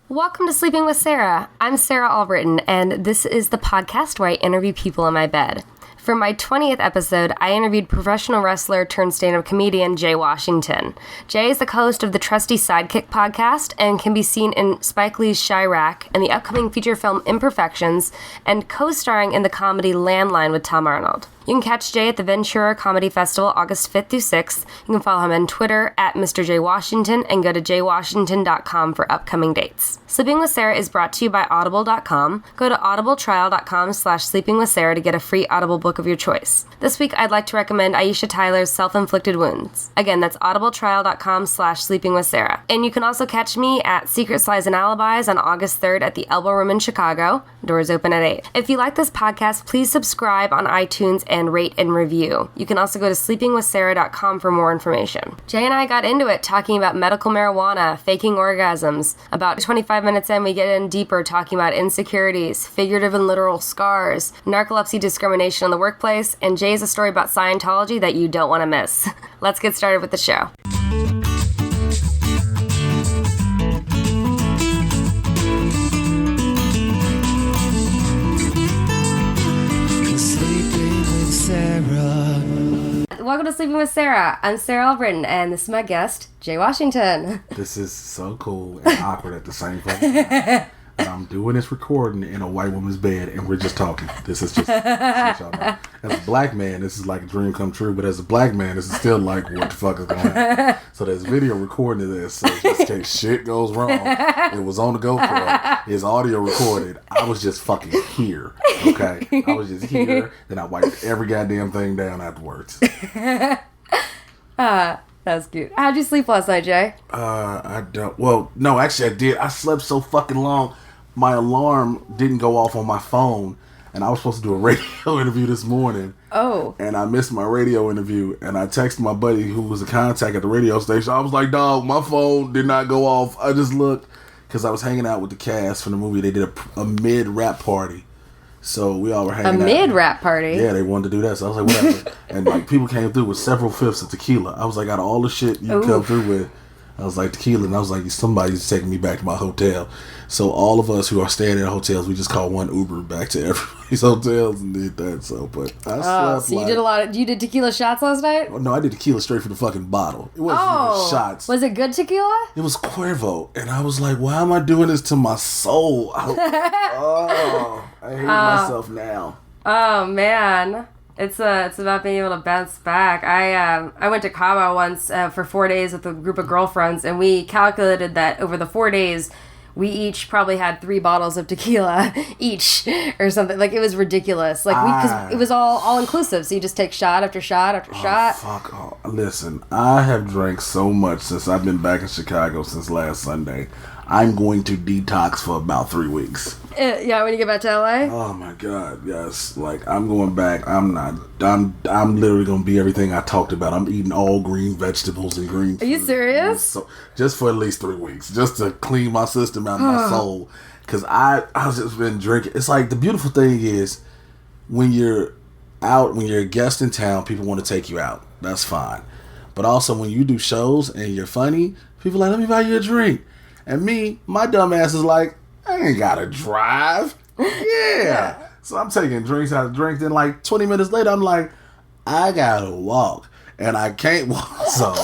Welcome to Sleeping with Sarah. I'm Sarah Albritton, and this is the podcast where I interview people in my bed. For my 20th episode, I interviewed professional wrestler turned stand-up comedian Jay Washington. Jay is the co-host of the Trusty Sidekick podcast and can be seen in Spike Lee's Chirac and the upcoming feature film Imperfections, and co-starring in the comedy Landline with Tom Arnold. You can catch Jay at the Ventura Comedy Festival August 5th through 6th. You can follow him on Twitter at Mr. J Washington and go to jwashington.com for upcoming dates. Sleeping with Sarah is brought to you by audible.com. Go to audibletrial.com/sleepingwithsarah to get a free Audible book of your choice. This week, I'd like to recommend Aisha Tyler's Self-Inflicted Wounds. Again, that's audibletrial.com/sleepingwithsarah. And you can also catch me at Secret Slies and Alibis on August 3rd at the Elbow Room in Chicago. Doors open at 8. If you like this podcast, please subscribe on iTunes and rate and review. You can also go to sleepingwithsarah.com for more information. Jay and I got into it talking about medical marijuana, faking orgasms. About 25 minutes in, we get in deeper talking about insecurities, figurative and literal scars, narcolepsy discrimination in the workplace, and Jay has a story about Scientology that you don't want to miss. Let's get started with the show. Welcome to Sleeping with Sarah. I'm Sarah Albritton, and this is my guest, Jay Washington. This is so cool and awkward at the same time. And I'm doing this recording in a white woman's bed, and we're just talking. This is just y'all know. As a black man, this is like a dream come true, but as a black man, this is still like, what the fuck is going on? So there's video recording of this, so just in case shit goes wrong, it was on the GoPro, it's audio recorded. I was just fucking here, okay? I was just here, then I wiped every goddamn thing down afterwards. That's cute. How'd you sleep last night, Jay? I don't. Well, no, actually, I did. I slept so fucking long. My alarm didn't go off on my phone, and I was supposed to do a radio interview this morning. Oh. And I missed my radio interview, and I texted my buddy who was a contact at the radio station. I was like, dog, my phone did not go off. I just looked, because I was hanging out with the cast from the movie. They did a mid-rap party. So we all were hanging out. A mid-rap party? Yeah, they wanted to do that. So I was like, whatever. And like people came through with several fifths of tequila. I was like, out of all the shit you come through with, I was like, tequila. And I was like, somebody's taking me back to my hotel. So all of us who are staying in hotels, we just called one Uber back to everybody's hotels and did that. So, but I slept. So you did you did tequila shots last night? No, I did tequila straight from the fucking bottle. It wasn't even shots. Was it good tequila? It was Cuervo. And I was like, why am I doing this to my soul? I hate myself now. Oh, man. It's about being able to bounce back. I went to Cabo once for 4 days with a group of girlfriends, and we calculated that over the 4 days, we each probably had 3 bottles of tequila each or something. Like, it was ridiculous. Like, because it was all inclusive. So you just take shot after shot after shot. Fuck off. Listen, I have drank so much since I've been back in Chicago since last Sunday. I'm going to detox for about 3 weeks. Yeah, when you get back to LA? Oh my God, yes. Like, I'm going back. I'm literally going to be everything I talked about. I'm eating all green vegetables and green food. Are you serious? So, just for at least 3 weeks. Just to clean my system out of my soul. Because I've just been drinking. It's like, the beautiful thing is, when you're out, when you're a guest in town, people want to take you out. That's fine. But also, when you do shows and you're funny, people are like, let me buy you a drink. And me, my dumb ass is like, I ain't gotta drive. Yeah. So I'm taking drinks out of drinks. Then like 20 minutes later, I'm like, I gotta walk. And I can't walk. So.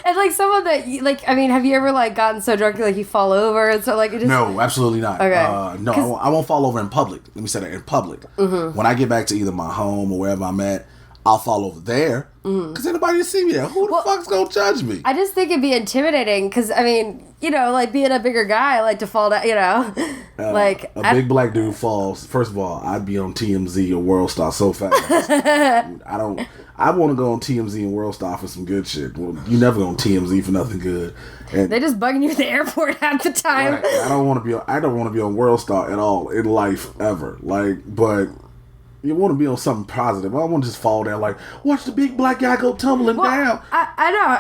And like someone that, like, I mean, have you ever like gotten so drunk like you fall over and so like it just... No, absolutely not. Okay. No, I won't fall over in public. Let me say that, in public. Mm-hmm. When I get back to either my home or wherever I'm at, I'll fall over there. Because anybody will see me there. Who the fuck's gonna judge me? I just think it'd be intimidating because, I mean, you know, like being a bigger guy, I like to fall down, you know. Like a big black dude falls. First of all, I'd be on TMZ or World Star so fast. I want to go on TMZ and World Star for some good shit. Well, you never go on TMZ for nothing good. And they just bugging you at the airport half the time. Right, I don't want to be on World Star at all in life ever. Like, but you want to be on something positive. I don't want to just fall down like, watch the big black guy go tumbling down. I know.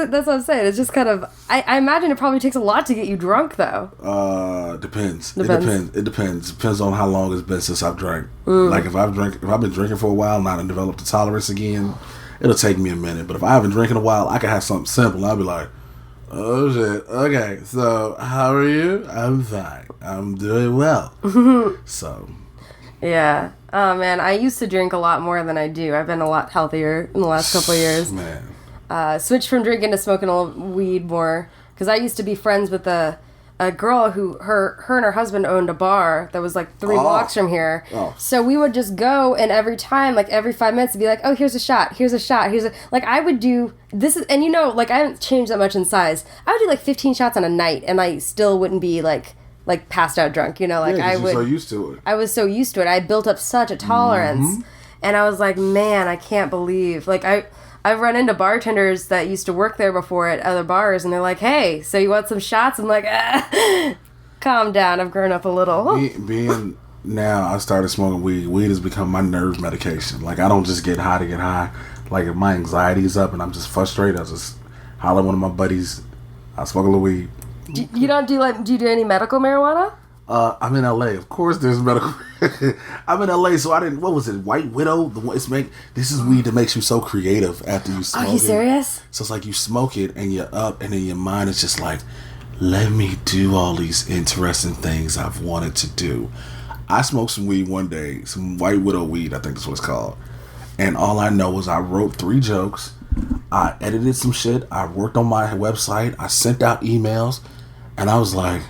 That's what I'm saying. It's just kind of... I imagine it probably takes a lot to get you drunk, though. Depends. It depends. Depends on how long it's been since I've drank. Like, if I've been drinking for a while and I developed a tolerance again, it'll take me a minute. But if I haven't drinking a while, I can have something simple. I'll be like, Oh shit. Okay, so how are you? I'm fine. I'm doing well. So. Yeah. Oh man, I used to drink a lot more than I do. I've been a lot healthier in the last couple of years. Man. Switched from drinking to smoking a little weed more. Because I used to be friends with a girl who her and her husband owned a bar that was like 3 blocks from here. Oh. So we would just go, and every time, like every 5 minutes, it'd be like, oh, here's a shot, like I would do this, and like I haven't changed that much in size. I would do like 15 shots on a night, and I still wouldn't be like passed out drunk, like yeah, I would. You're so used to it. I was so used to it. I built up such a tolerance, and I was like, man, I can't believe I've run into bartenders that used to work there before at other bars, and they're like, hey, so you want some shots? I'm like, calm down. I've grown up a little. Being now, I started smoking weed. Weed has become my nerve medication. Like, I don't just get high to get high. Like, if my anxiety is up and I'm just frustrated, I just holler at one of my buddies. I smoke a little weed. Do you do any medical marijuana? I'm in LA. Of course, there's medical. I'm in LA, so I didn't. What was it? White Widow. This is weed that makes you so creative after you smoke it. Are you serious? So it's like you smoke it and you're up, and in your mind it's just like, let me do all these interesting things I've wanted to do. I smoked some weed one day, some White Widow weed, I think that's what it's called. And all I know is I wrote 3 jokes, I edited some shit, I worked on my website, I sent out emails, and I was like,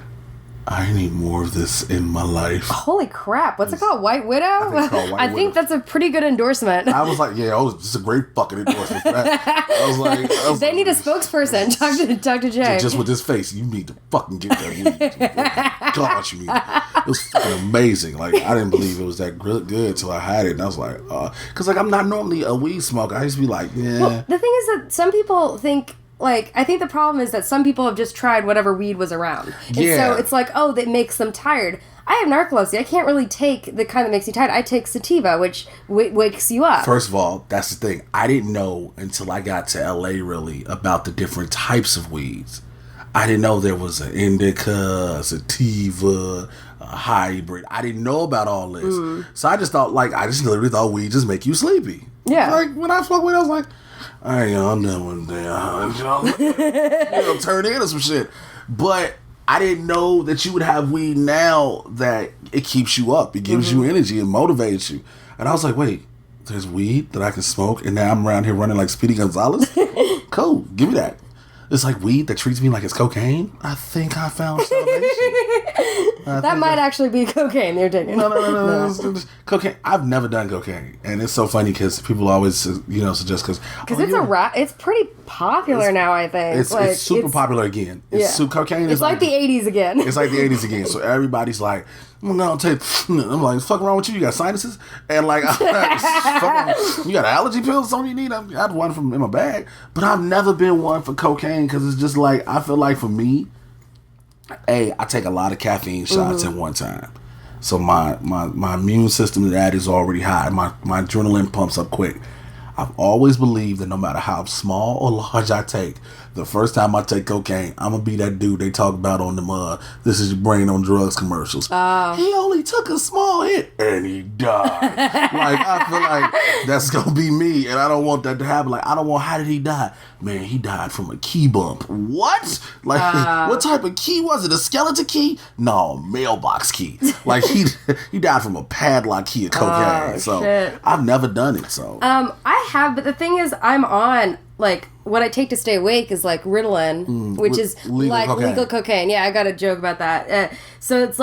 I need more of this in my life. Holy crap. What's it called? White Widow? I think that's a pretty good endorsement. I was like, this is a great fucking endorsement for that. I was like, they need a spokesperson. Talk to Jay. Just with this face, you need to fucking get that weed. God, you need it. It was fucking amazing. Like, I didn't believe it was that good until I had it. And I was like, because I'm not normally a weed smoker. I used to be like, yeah. Well, the thing is that some people think, I think the problem is that some people have just tried whatever weed was around. And so it's like, that makes them tired. I have narcolepsy. I can't really take the kind that makes you tired. I take sativa, which wakes you up. First of all, that's the thing. I didn't know until I got to LA, really, about the different types of weeds. I didn't know there was an indica, a sativa, a hybrid. I didn't know about all this. So I just thought, I just literally thought weed just make you sleepy. Yeah. Like, when I smoked weed, I was like, all right, I'm done one day. Turn into some shit. But I didn't know that you would have weed now that it keeps you up. It gives you energy. It motivates you. And I was like, wait, there's weed that I can smoke, and now I'm around here running like Speedy Gonzalez? Cool. Give me that. It's like weed that treats me like it's cocaine. I think I found salvation. That might actually be cocaine they're taking. No. Cocaine. I've never done cocaine, and it's so funny because people always, suggest because it's pretty popular now. I think it's super popular again. Cocaine is like the 80s again. It's like the 80s again. So everybody's like, I'm like, fuck wrong with you? You got sinuses? And like, you got allergy pills? Something you need? I had one in my bag, but I've never been one for cocaine because it's just like, I feel like for me, I take a lot of caffeine shots at one time. So my immune system to that is already high. My adrenaline pumps up quick. I've always believed that no matter how small or large I take, the first time I take cocaine, I'm going to be that dude they talk about on the This Is Your Brain on Drugs commercials. He only took a small hit and he died. I feel like that's going to be me, and I don't want that to happen. How did he die? Man, he died from a key bump. What? What type of key was it? A skeleton key? No, mailbox key. He died from a padlock key of cocaine. Shit. I've never done it, so. I have, but the thing is, I'm on, what I take to stay awake is Ritalin, which is legal cocaine. Yeah, I got a joke about that. So it's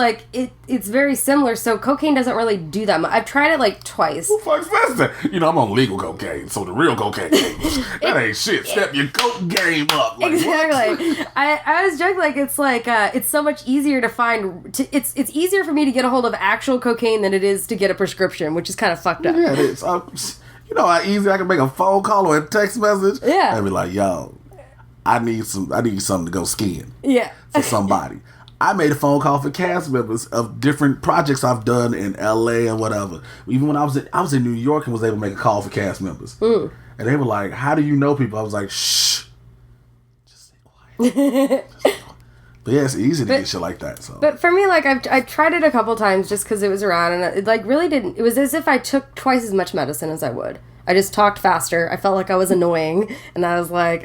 it's very similar. So cocaine doesn't really do that much. I've tried it twice. Who fucks that? I'm on legal cocaine, so the real cocaine, that ain't shit. Step your coke game up. Exactly. I was joking, it's so much easier to find. It's easier for me to get a hold of actual cocaine than it is to get a prescription, which is kind of fucked up. Yeah, it is. You know how easy I can make a phone call or a text message? Yeah. And be like, yo, I need something to go skiing. Yeah. For somebody. I made a phone call for cast members of different projects I've done in LA and whatever. Even when I was in New York and was able to make a call for cast members. And they were like, how do you know people? I was like, shh. Just stay quiet. But yeah, it's easy to get shit like that. So. But for me, I tried it a couple times just because it was around, and it really didn't. It was as if I took twice as much medicine as I would. I just talked faster. I felt like I was annoying, and I was like,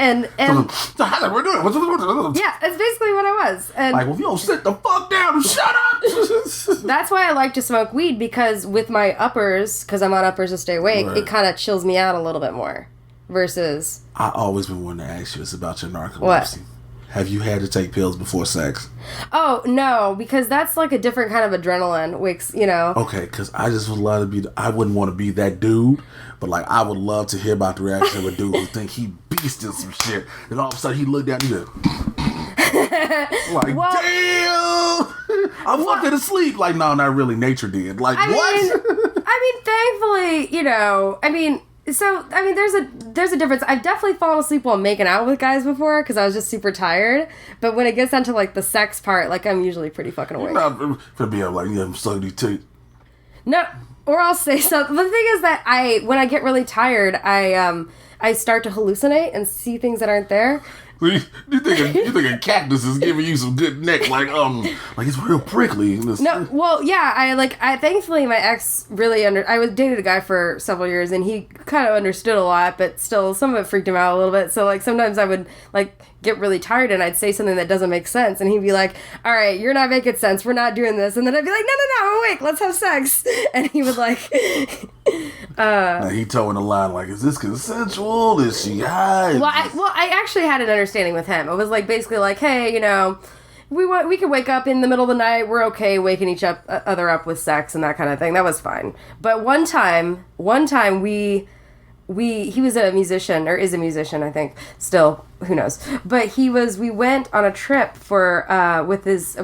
And we're doing. Yeah, that's basically what I was. And like, well, if you don't sit the fuck down and shut up. That's why I like to smoke weed, because with my uppers, because I'm on uppers to stay awake, it kind of chills me out a little bit more. Versus, I always been wanting to ask you this about your narcolepsy. What? Have you had to take pills before sex? Oh, no, because that's like a different kind of adrenaline, wakes, you know. Okay, because I just would love to be, I wouldn't want to be that dude, but like, I would love to hear about the reaction of a dude who think he beasted some shit, and all of a sudden he looked down and he like, well, damn! I'm fucking asleep. Like, no, not really. Nature did. Like, what? Thankfully, you know, there's a difference. I've definitely fallen asleep while making out with guys before because I was just super tired. But when it gets down to like the sex part, like I'm usually pretty fucking awake. You're not gonna be like, yeah, I'm sucking these teeth. No, or I'll say something. The thing is that when I get really tired, I start to hallucinate and see things that aren't there. You think a cactus is giving you some good neck, like it's real prickly. No, well, yeah, I thankfully my ex really I dated a guy for several years and he kind of understood a lot, but still some of it freaked him out a little bit. So like sometimes I would like get really tired and I'd say something that doesn't make sense and he'd be like, all right, you're not making sense, we're not doing this. And then I'd be like, no, I'm awake, let's have sex. And he would like now he towing the line like, is this consensual? Is she high? Well, I actually had an understanding with him. It was like basically like, hey, you know, we could wake up in the middle of the night. We're okay waking each other up with sex and that kind of thing. That was fine. But one time he was a musician, or is a musician, I think. Still, who knows? But we went on a trip for with his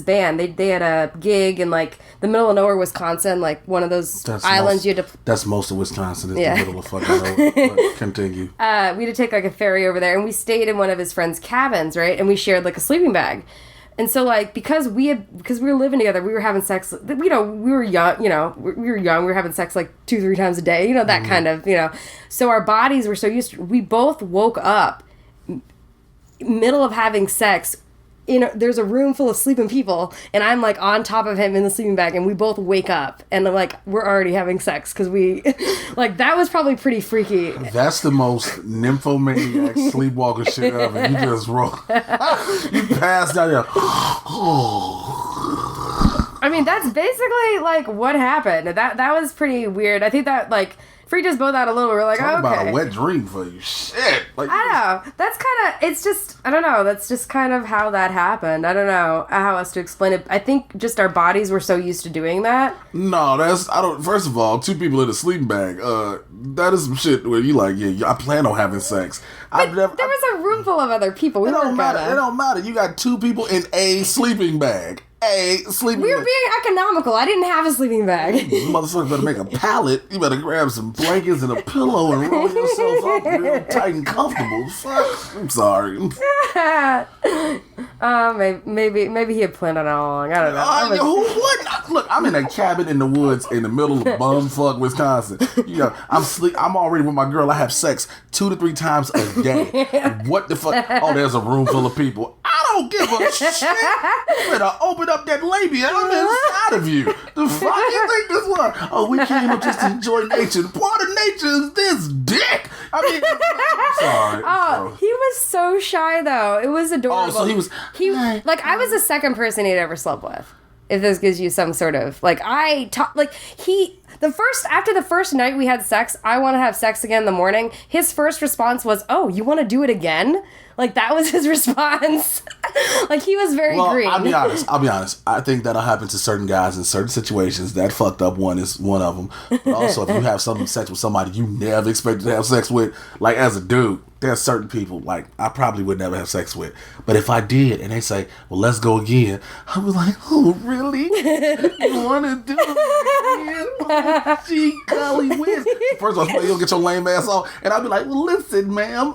band. They had a gig in like the middle of nowhere, Wisconsin, like one of those islands you had to. That's most of Wisconsin. Is the middle of fucking nowhere. Continue. We had to take like a ferry over there, and we stayed in one of his friends' cabins, right? And we shared like a sleeping bag. And so, like, because we were living together, we were having sex, you know, we were young, we were having sex, like, 2-3 times a day, you know, that kind of, you know. So our bodies were so used to, we both woke up, middle of having sex, there's a room full of sleeping people, and I'm, like, on top of him in the sleeping bag, and we both wake up, and, like, we're already having sex, because we, like, that was probably pretty freaky. That's the most nymphomaniac sleepwalker shit ever. You just roll. You passed out there. I mean, that's basically, like, what happened. That was pretty weird. I think that, like, freaked us both out a little. We're like, talk okay. About a wet dream for you. Shit. Like, I know. That's kind of, it's just, I don't know. That's just kind of how that happened. I don't know how else to explain it. I think just our bodies were so used to doing that. No, first of all, 2 people in a sleeping bag, that is some shit where you like, yeah, I plan on having sex. But there was a room full of other people. It don't matter. You got 2 people in a sleeping bag. We were being economical. I didn't have a sleeping bag. You motherfucker better make a pallet. You better grab some blankets and a pillow and roll yourself up real tight and comfortable. Fuck. I'm sorry. Maybe he had planned on it all along. I don't know. Who wouldn't? Look, I'm in a cabin in the woods in the middle of bumfuck Wisconsin. You know, I'm already with my girl. I have sex 2 to 3 times a day. What the fuck? Oh, there's a room full of people. I don't give a shit. You better open up that labia. I'm inside of you. The fuck you think this was? Oh, we came up just to enjoy nature. Part of nature is this dick. I mean, sorry. Oh, he was so shy though. It was adorable. Oh, so he was. Like I was the second person he'd ever slept with. If this gives you some sort of after the first night we had sex, I want to have sex again in the morning. His first response was, "Oh, you want to do it again?" Like that was his response. Like he was very green. I'll be honest. I think that'll happen to certain guys in certain situations. That fucked up one is one of them. But also, if you have sex with somebody you never expected to have sex with, like as a dude, there's certain people like I probably would never have sex with. But if I did, and they say, "Well, let's go again," I was like, "Oh, really? You want to do it again? Oh, gee, golly whiz!" First of all, you'll get your lame ass off, and I'll be like, "Well, listen, ma'am."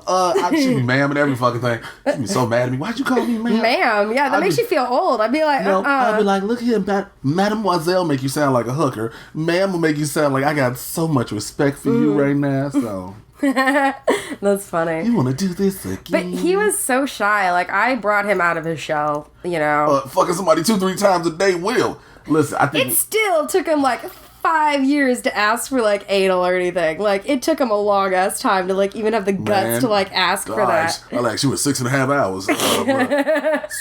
She'd be ma'am and every fucking thing. She'd be so mad at me. Why'd you call me ma'am? Ma'am, yeah, that makes you feel old. I'd be like, I'd be like, look here, Mademoiselle make you sound like a hooker. Ma'am will make you sound like I got so much respect for you right now. So that's funny. You want to do this again? But he was so shy. Like I brought him out of his shell. You know, fucking somebody 2-3 times a day will. Listen, I think it still took him like 5 years to ask for, like, anal or anything. Like, it took him a long-ass time to, like, even have the guts to, like, ask for that. I like, she was 6.5 hours.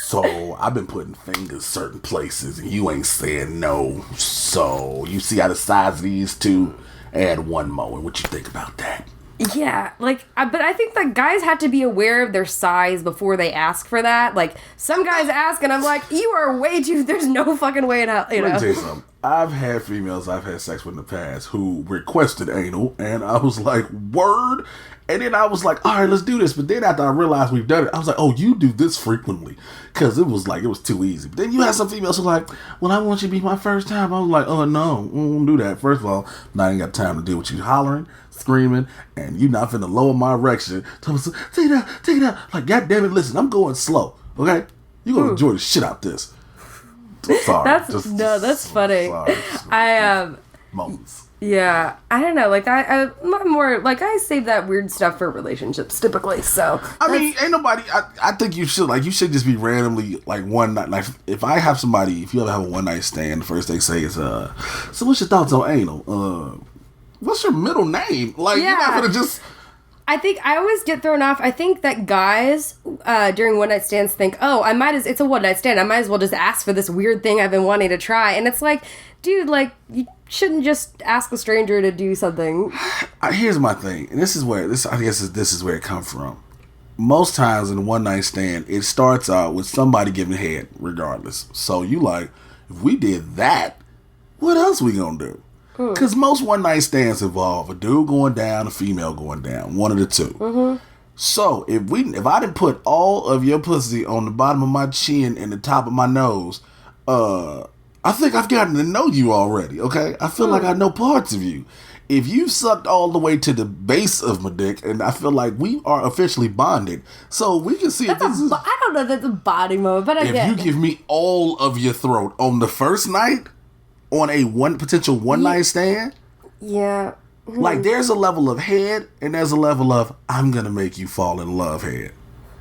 So, I've been putting fingers certain places, and you ain't saying no. So, you see how the size of these two? Add one more. What you think about that? Yeah, like, but I think that guys have to be aware of their size before they ask for that. Like, some guys ask, and I'm like, you are way too, there's no fucking way in hell, you know? Let me tell you something. I've had females I've had sex with in the past who requested anal, and I was like, word? And then I was like, all right, let's do this. But then after I realized we've done it, I was like, oh, you do this frequently. Because it was too easy. But then you have some females who are like, well, I want you to be my first time. I was like, oh, no, we won't do that. First of all, I ain't got time to deal with you hollering, screaming, and you not finna lower my erection. Take it out. Like, goddamn it, listen, I'm going slow, okay? You're going to enjoy the shit out this. Sorry. That's funny. Sorry. Moments. Yeah, I don't know. Like, I'm more like, I save that weird stuff for relationships typically. So I mean, ain't nobody. I think you should just be randomly like one night. Like, if I have somebody, if you ever have a one night stand, the first they say is, so what's your thoughts on anal? What's your middle name? Like, you're not gonna just. I think I always get thrown off. I think that guys during one night stands think, oh, it's a one night stand. I might as well just ask for this weird thing I've been wanting to try. And it's like, dude, like, you shouldn't just ask a stranger to do something. Here's my thing, and this is where it comes from. Most times in a one night stand, it starts out with somebody giving head, regardless. So you like, if we did that, what else we gonna do? Because most one night stands involve a dude going down, a female going down, one of the two. Mm-hmm. So if I didn't put all of your pussy on the bottom of my chin and the top of my nose, I think I've gotten to know you already. Okay, I feel like I know parts of you. If you sucked all the way to the base of my dick, and I feel like we are officially bonded, so we can see if this is. I don't know if that's a bonding moment, but if you give me all of your throat on the first night. On a potential one night stand? Yeah. Like, there's a level of head, and there's a level of, I'm gonna make you fall in love head.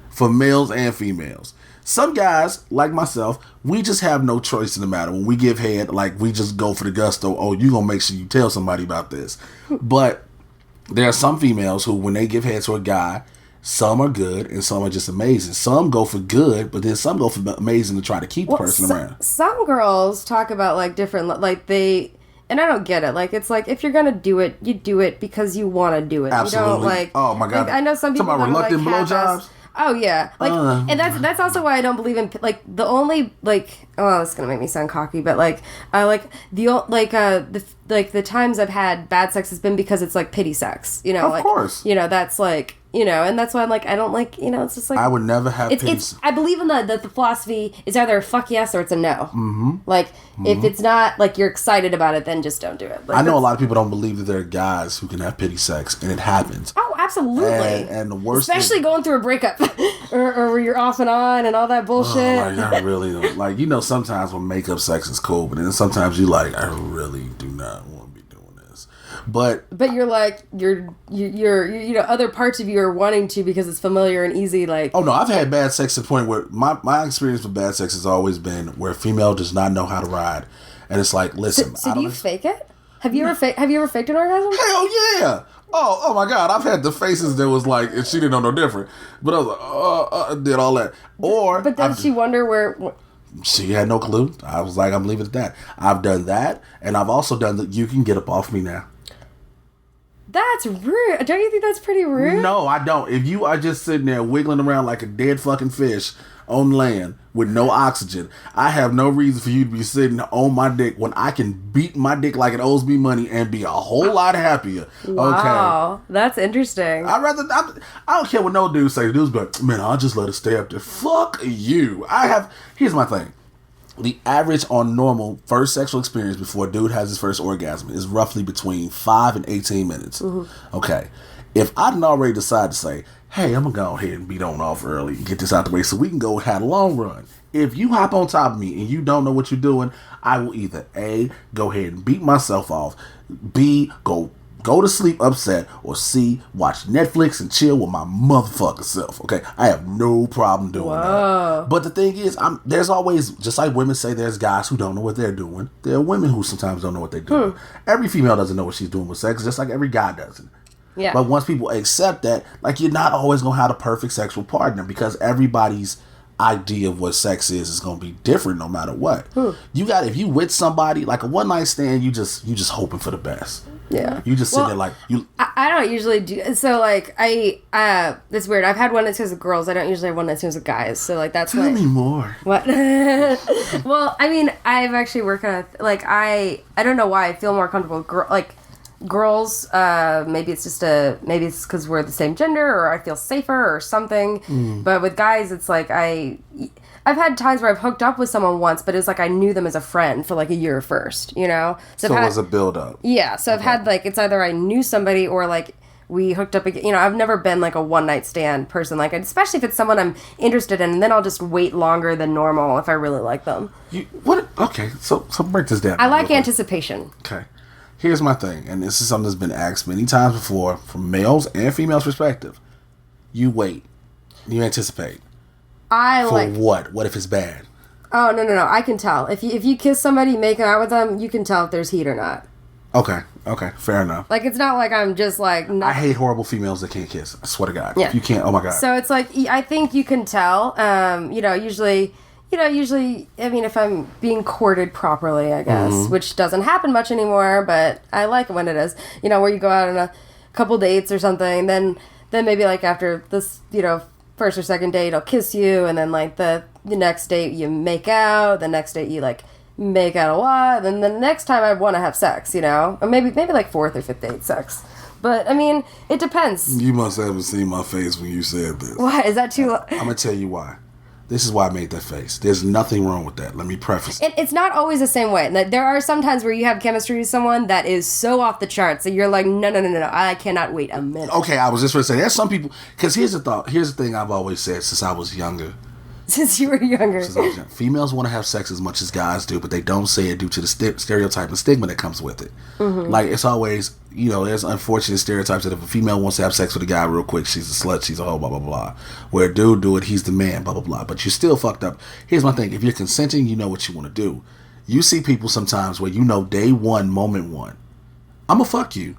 For males and females. Some guys, like myself, we just have no choice in the matter. When we give head, like, we just go for the gusto. Oh, you gonna make sure you tell somebody about this. But there are some females who, when they give head to a guy, some are good and some are just amazing. Some go for good, but then some go for amazing to try to keep the person around. Some girls talk about, like, different, like, and I don't get it. Like, it's like, if you're gonna do it, you do it because you want to do it. Absolutely. You don't, like, oh my God. Like, I know some people talking about reluctant blowjobs. Oh yeah, like, and that's also why I don't believe in, like, the only, like, oh, it's gonna make me sound cocky, but like the times I've had bad sex has been because it's like pity sex, you know, of course, you know, that's like, you know, and that's why I'm like, I don't like, you know, it's just like, I would never have pity. I believe in the philosophy is either a fuck yes or it's a no. Mm-hmm. Like, if it's not, like, you're excited about it, then just don't do it. Like, I know a lot of people don't believe that there are guys who can have pity sex, and it happens. Oh, absolutely. And the worst especially going through a breakup or where you're off and on and all that bullshit. Oh, like, I really don't. Like, you know, sometimes when makeup sex is cool, but then sometimes you like, I really do not want to be doing this. But you're like, you're you know, other parts of you are wanting to because it's familiar and easy. Like, oh no, I've had bad sex to the point where my experience with bad sex has always been where a female does not know how to ride, and it's like, listen. So do you fake it? Have you ever faked an orgasm? Hell yeah! Oh my God! I've had the faces that was like, and she didn't know no different. But I was like, did all that. But does she wonder where? She had no clue. I was like, I'm leaving it at that. I've done that, and I've also done that. You can get up off me now. That's rude. Don't you think that's pretty rude? No, I don't. If you are just sitting there wiggling around like a dead fucking fish on land with no oxygen, I have no reason for you to be sitting on my dick when I can beat my dick like it owes me money and be a whole lot happier. Wow, okay? That's interesting. I don't care what no dude say. Dudes be like, man, I'll just let it stay up there. Fuck you. Here's my thing. The average on normal first sexual experience before a dude has his first orgasm is roughly between 5 and 18 minutes. Mm-hmm. Okay. If I didn't already decide to say, hey, I'm going to go ahead and beat on off early and get this out the way so we can go have a long run. If you hop on top of me and you don't know what you're doing, I will either A, go ahead and beat myself off, B, go go to sleep upset, or C, watch Netflix and chill with my motherfucking self. Okay, I have no problem doing that. But the thing is, there's always, just like women say, there's guys who don't know what they're doing. There are women who sometimes don't know what they're doing. Every female doesn't know what she's doing with sex, just like every guy doesn't. Yeah. But once people accept that, like, you're not always gonna have the perfect sexual partner, because everybody's idea of what sex is going to be different no matter what. If you with somebody, like a one night stand, you just hoping for the best. Yeah. You just sit there like you. I don't usually do so. Like it's weird. I've had one night stands with girls. I don't usually have one night stands with guys. So like that's Tell me more. What? Well, I mean, I've actually worked on I don't know why I feel more comfortable with girls. Maybe it's because we're the same gender, or I feel safer or something. But with guys, it's like I've had times where I've hooked up with someone once, but it's like I knew them as a friend for like a year first, you know? So it was a build-up. Yeah, so I've had like, it's either I knew somebody or like we hooked up again. You know, I've never been like a one-night stand person, like, especially if it's someone I'm interested in, and then I'll just wait longer than normal if I really like them. Okay, so break this down. I like anticipation. Okay. Here's my thing, and this is something that's been asked many times before from males and females' perspective. You wait. You anticipate. For what? What if it's bad? Oh, no. I can tell. If you kiss somebody, make out with them, you can tell if there's heat or not. Okay. Fair enough. Like, it's not like I'm just like... I hate horrible females that can't kiss. I swear to God. Yeah. If you can't, oh my God. So it's like, I think you can tell. Usually, I mean, if I'm being courted properly, I guess, which doesn't happen much anymore, but I like it when it is. You know, where you go out on a couple dates or something, then maybe like after this, first or second date, I'll kiss you, and then like the next date you make out, the next date you like make out a lot, then the next time I want to have sex, or maybe like fourth or fifth date sex. But I mean, it depends. You must haven't seen my face when you said this. Why is that too? I'm gonna tell you why. This is why I made that face. There's nothing wrong with that. Let me preface it. It's not always the same way. There are some times where you have chemistry with someone that is so off the charts that you're like, no, I cannot wait a minute. Okay, I was just going to say, there's some people, because here's the thing I've always said since I was younger. Since you were younger. Females want to have sex as much as guys do, but they don't say it due to the stereotype and stigma that comes with it. Like, it's always, there's unfortunate stereotypes that if a female wants to have sex with a guy real quick, she's a slut, she's a hoe, blah, blah, blah. Where a dude do it, he's the man, blah, blah, blah. But you're still fucked up. Here's my thing. If you're consenting, you know what you want to do. You see people sometimes where day one, moment one, I'm going to fuck you.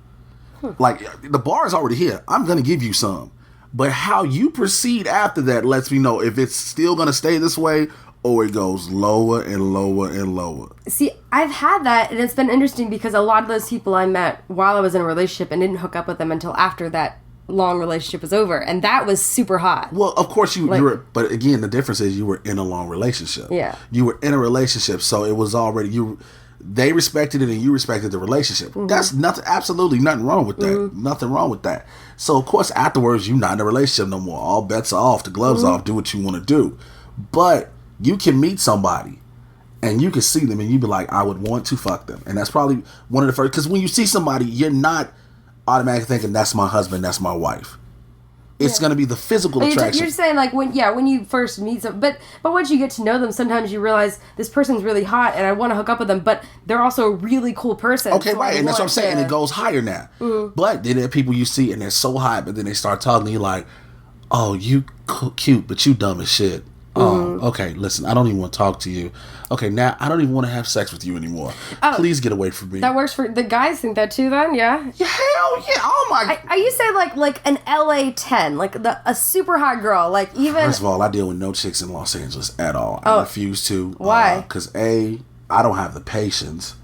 Like, the bar is already here. I'm going to give you some. But how you proceed after that lets me know if it's still going to stay this way or it goes lower and lower and lower. See, I've had that, and it's been interesting because a lot of those people I met while I was in a relationship and didn't hook up with them until after that long relationship was over, and that was super hot. Well, of course you were, but again, the difference is you were in a long relationship. Yeah. You were in a relationship, so it was already they respected it and you respected the relationship. That's absolutely nothing wrong with that. Nothing wrong with that. So, of course, afterwards, you're not in a relationship no more. All bets are off. The gloves off. Do what you want to do. But you can meet somebody and you can see them and you be like, I would want to fuck them. And that's probably one of the first, because when you see somebody, you're not automatically thinking, that's my husband, that's my wife. It's going to be the physical attraction. You're saying like when you first meet them, but once you get to know them, sometimes you realize this person's really hot and I want to hook up with them, but they're also a really cool person. Okay, so right, and that's what I'm saying. And it goes higher now. But then there are people you see and they're so hot, but then they start talking to you like, oh, you cute, but you dumb as shit. Oh, okay, listen, I don't even want to talk to you. Okay, now I don't even want to have sex with you anymore. Please get away from me. That works for the guys. Think that too, then? Yeah. Yeah, hell yeah! Oh my! Are you saying like an LA 10, like a super hot girl, like even? First of all, I deal with no chicks in Los Angeles at all. I refuse to. Why? Because A, I don't have the patience.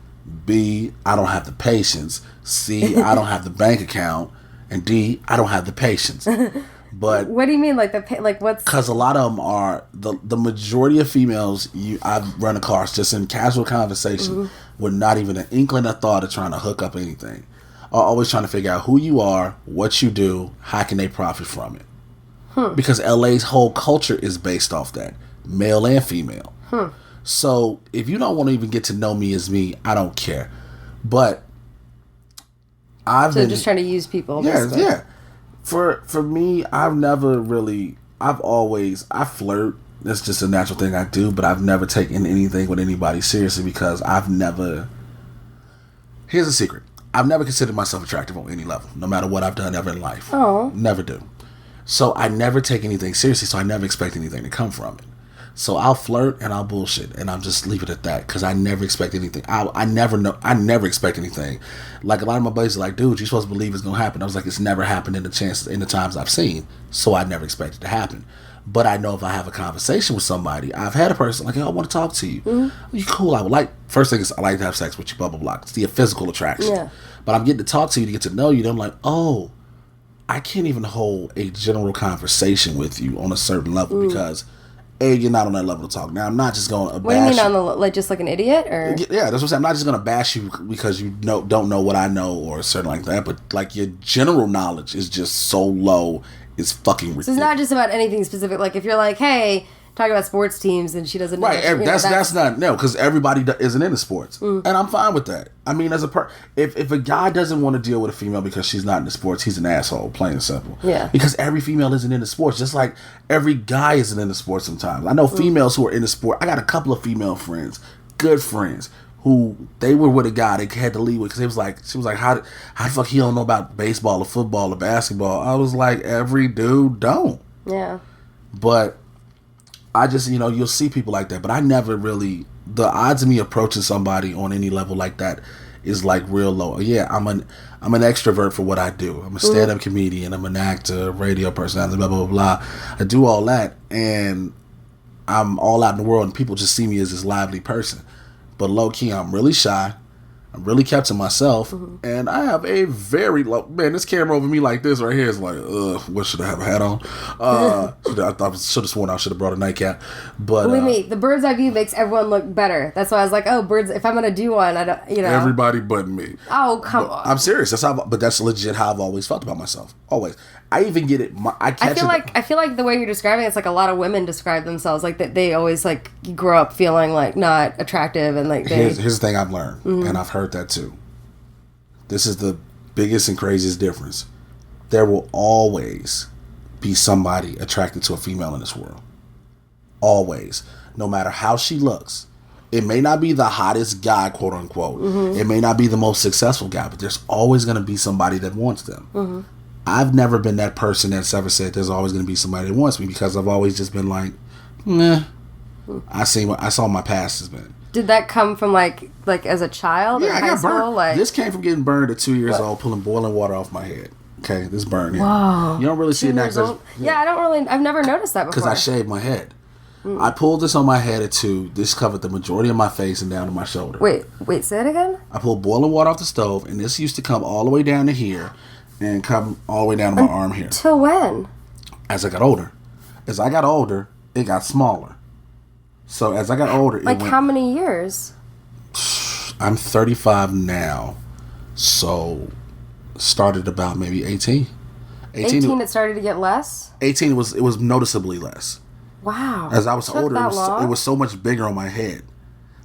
B, I don't have the patience. C, I don't have the bank account. And D, I don't have the patience. But what do you mean, like what's? Because a lot of them are the majority of females I've run across just in casual conversation with not even an inkling of thought of trying to hook up anything, are always trying to figure out who you are, what you do, how can they profit from it. Because LA's whole culture is based off that, male and female. So if you don't want to even get to know me as me, I don't care. But I've been just trying to use people. Yeah. For me, I flirt. That's just a natural thing I do, but I've never taken anything with anybody seriously because here's a secret. I've never considered myself attractive on any level, no matter what I've done ever in life. Oh. Never do. So I never take anything seriously, so I never expect anything to come from it. So I'll flirt and I'll bullshit, and I'll just leave it at that, because I never expect anything. I never expect anything. Like, a lot of my buddies are like, dude, you're supposed to believe it's going to happen. I was like, it's never happened in the times I've seen, so I never expect it to happen. But I know if I have a conversation with somebody, I've had a person like, hey, I want to talk to you. Mm-hmm. You cool. I would like, first thing is, I like to have sex with you, blah, blah, blah. It's the physical attraction. Yeah. But I'm getting to talk to you, to get to know you. Then I'm like, oh, I can't even hold a general conversation with you on a certain level because, A, you're not on that level to talk. Now, I'm not just going to bash you. What do you mean on the, like, just like an idiot? Or? Yeah, that's what I'm saying. I'm not just going to bash you because you don't know what I know or something like that. But, like, your general knowledge is just so low. It's fucking ridiculous. So it's not just about anything specific. Like, if you're like, hey, talk about sports teams, and she doesn't know. Right, that's not, no, because everybody isn't into sports. And I'm fine with that. I mean, if a guy doesn't want to deal with a female because she's not into sports, he's an asshole, plain and simple. Yeah. Because every female isn't into sports, just like every guy isn't into sports sometimes. I know females who are into sport. I got a couple of female friends, good friends, who they were with a guy they had to leave with because she was like, how the fuck he don't know about baseball or football or basketball? I was like, every dude don't. Yeah. But I just, you'll see people like that, but I never really, the odds of me approaching somebody on any level like that is like real low. Yeah, I'm an extrovert for what I do. I'm a stand-up comedian. I'm an actor, radio personality, blah, blah, blah, blah. I do all that, and I'm all out in the world, and people just see me as this lively person. But low-key, I'm really shy. I'm really kept to myself, and I have a very low... Man, this camera over me like this right here is like, what should I have a hat on? I should have sworn I should have brought a nightcap. But believe me, the bird's eye view makes everyone look better. That's why I was like, oh, birds, if I'm going to do one, I don't, Everybody but me. Oh, come on. I'm serious. But that's legit how I've always felt about myself. Always. I even get it. I feel like the way you're describing it's like a lot of women describe themselves like that they always like grow up feeling like not attractive and like here's the thing I've learned, and I've heard that too. This is the biggest and craziest difference. There will always be somebody attracted to a female in this world. Always. No matter how she looks. It may not be the hottest guy, quote unquote. It may not be the most successful guy, but there's always going to be somebody that wants them. I've never been that person that's ever said there's always going to be somebody that wants me, because I've always just been like, nah. I saw my past has been. Did that come from like as a child? Yeah, in high school? burned. Like, this came from getting burned at 2 years old, pulling boiling water off my head. Okay, this burn here. Wow. You don't really see it now. Yeah, I've never noticed that before. Because I shaved my head. I pulled this on my head at 2. This covered the majority of my face and down to my shoulder. Wait, say it again? I pulled boiling water off the stove, and this used to come all the way down to here and come all the way down to my arm here. Till when? As I got older. As I got older, it got smaller. So as I got older, like how many years? I'm 35 now, so started about maybe 18. 18 it started to get less? 18 it was noticeably less. Wow. As I was older, it was so much bigger on my head.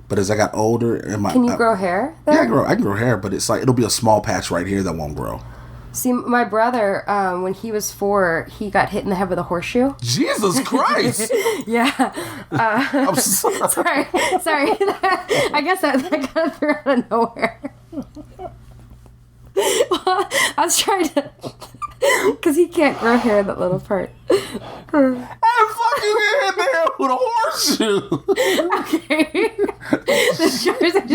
But as I got older, can you grow hair there? Yeah, I can grow hair, but it's like it'll be a small patch right here that won't grow. See, my brother, when he was 4, he got hit in the head with a horseshoe. Jesus Christ! Yeah. I'm sorry. Sorry. I guess that got through out of nowhere. Well, I was trying to... Because he can't grow hair in that little part. I fucking hit there with a horseshoe. Okay. The cars are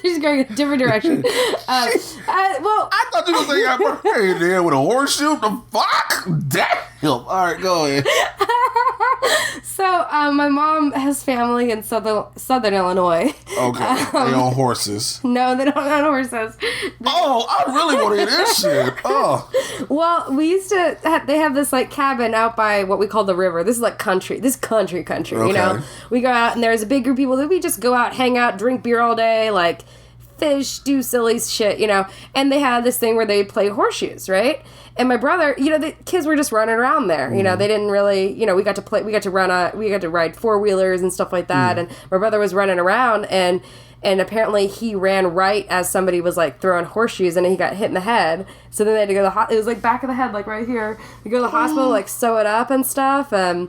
just going in a different direction. I thought you were saying I burned hit there with a horseshoe. The fuck? Damn. All right, go ahead. So, my mom has family in southern Illinois. Okay. They own horses. No, they don't own horses. Oh, I really want to hear this shit. Oh. Well, we used to... They have this, like, cabin out by what we call the river. This is, like, country. This is country, okay. You know? We go out, and there's a big group of people that we just go out, hang out, drink beer all day, like, fish, do silly shit, you know? And they had this thing where they play horseshoes, right? And my brother, the kids were just running around there. You know, they didn't really, we got to ride four-wheelers and stuff like that. And my brother was running around, and apparently he ran right as somebody was, like, throwing horseshoes, and he got hit in the head. So then they had to go to the hospital. It was, like, back of the head, like, right here. You go to the hospital, like, sew it up and stuff. I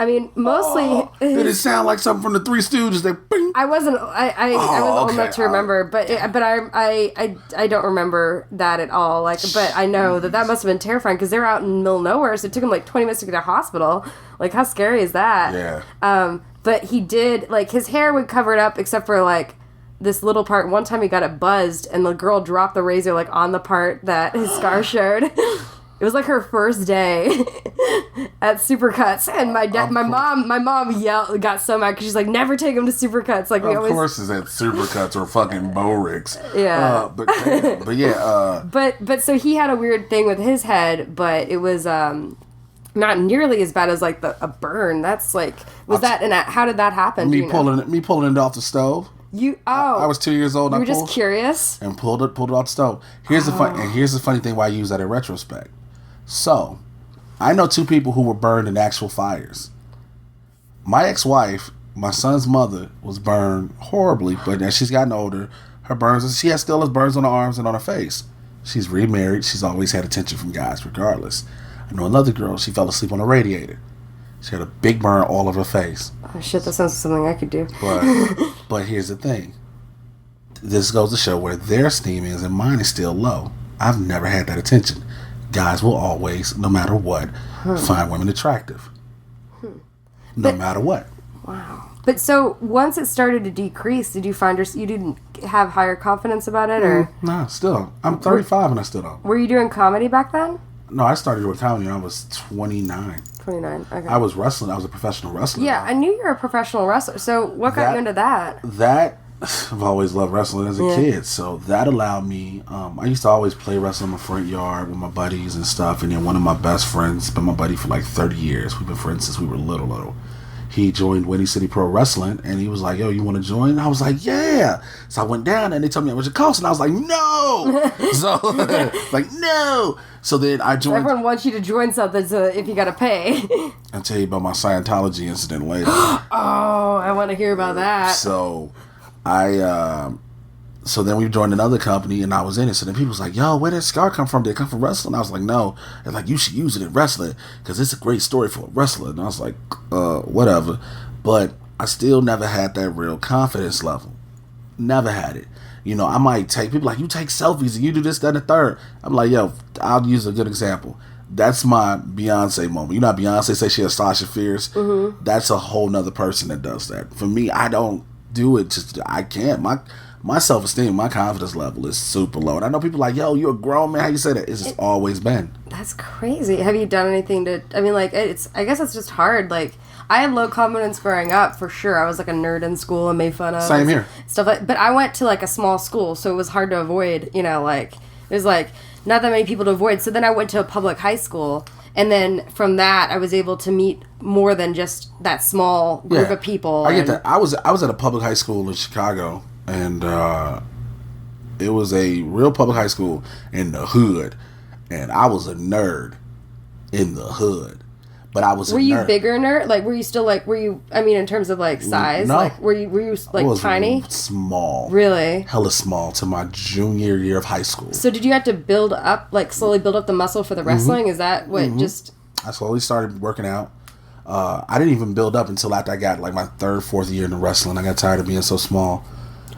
mean, mostly... Did it sound like something from the Three Stooges? They bing, I wasn't. I was old enough to remember, but I don't remember that at all. Like, but I know that must have been terrifying because they were out in the middle of nowhere, so it took him like 20 minutes to get to a hospital. Like, how scary is that? Yeah. But he did, like, his hair would cover it up except for like this little part. One time he got it buzzed, and the girl dropped the razor like on the part that his scar showed. It was like her first day at Supercuts, and my mom got so mad because she's like, never take him to Supercuts. Like, of course, it's at Supercuts or fucking Bo-Ricks. Yeah, but yeah. But so he had a weird thing with his head, but it was not nearly as bad as like a burn. That's like, how did that happen? Me pulling it off the stove. I was 2 years old. You were just curious and pulled it off the stove. Here's the funny thing why I use that in retrospect. So, I know two people who were burned in actual fires. My ex-wife, my son's mother, was burned horribly, but as she's gotten older, she still has burns on her arms and on her face. She's remarried. She's always had attention from guys, regardless. I know another girl. She fell asleep on a radiator. She had a big burn all over her face. Oh shit! That sounds like something I could do. But here's the thing. This goes to show where their steam is, and mine is still low. I've never had that attention. Guys will always, no matter what, find women attractive. No matter what. Wow. But so, once it started to decrease, did you find you didn't have higher confidence about it, or? No, still. I'm 35 and I still don't. Were you doing comedy back then? No, I started doing comedy when I was 29. 29, okay. I was wrestling. I was a professional wrestler. Yeah, I knew you were a professional wrestler. So, what got you into that? I've always loved wrestling as a kid, so that allowed me. I used to always play wrestling in my front yard with my buddies and stuff. And then one of my best friends, been my buddy for like 30 years. We've been friends since we were little. He joined Windy City Pro Wrestling, and he was like, "Yo, you want to join?" And I was like, "Yeah." So I went down, and they told me how much it cost, and I was like, "No." So like, no. So then I joined. Everyone wants you to join something, so if you got to pay. I'll tell you about my Scientology incident later. Oh, I want to hear about that. So so then we joined another company, and I was in it. So then people was like, "Yo, where did Scar come from? Did it come from wrestling?" I was like, "No." They're like, "You should use it in wrestling because it's a great story for a wrestler." And I was like, whatever. But I still never had that real confidence level. Never had it. You know, I might take people like, "You take selfies and you do this, that, and the third." I'm like, "Yo, I'll use a good example. That's my Beyonce moment. You know how Beyonce say she has Sasha Fierce? Mm-hmm. That's a whole nother person that does that. For me, I don't do it. I can't. My self-esteem, my confidence level is super low. And I know people like, "Yo, you're a grown man." How you say that? It's just always been. That's crazy. Have you done anything to, I mean, like, I guess it's just hard. Like, I had low confidence growing up, for sure. I was like a nerd in school and made fun of. Same here. Stuff like, but I went to like a small school, so it was hard to avoid, you know, like, there's like not that many people to avoid. So then I went to a public high school. And then from that, I was able to meet more than just that small group of people. I get that. I was at a public high school in Chicago, and it was a real public high school in the hood, and I was a nerd in the hood. But I was. Were you bigger nerd? Like, were you still like? Were you? I mean, in terms of like size, no. Like, were you like I was tiny? Small. Really? Hella small to my junior year of high school. So did you have to build up, like, slowly build up the muscle for the wrestling? Mm-hmm. Is that what just? I slowly started working out. I didn't even build up until after I got like my third, fourth year in wrestling. I got tired of being so small.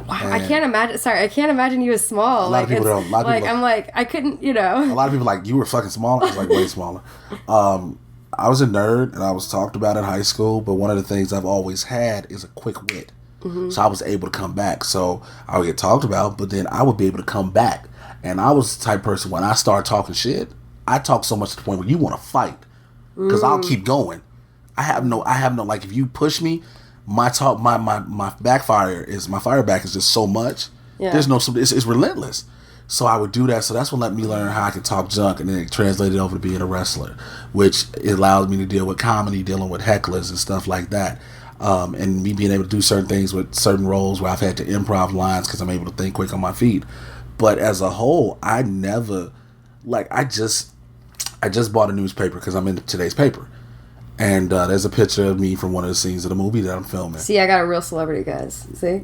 Wow, I can't imagine. Sorry, I can't imagine you as small. A lot of people don't. I'm like, I couldn't, you know. A lot of people like, "You were fucking small." I was like, way smaller. I was a nerd, and I was talked about in high school, but one of the things I've always had is a quick wit. Mm-hmm. So I was able to come back. So I would get talked about, but then I would be able to come back. And I was the type of person, when I start talking shit, I talk so much to the point where you want to fight. Because I'll keep going. I have no, like, if you push me, my backfire is, my fire back is just so much. Yeah. There's no, it's relentless. So I would do that. So that's what let me learn how I could talk junk, and then it translated over to being a wrestler, which allowed me to deal with comedy, dealing with hecklers and stuff like that. And me being able to do certain things with certain roles where I've had to improv lines because I'm able to think quick on my feet. But as a whole, I never, like, I just bought a newspaper because I'm in today's paper. And there's a picture of me from one of the scenes of the movie that I'm filming. See, I got a real celebrity, guys. See?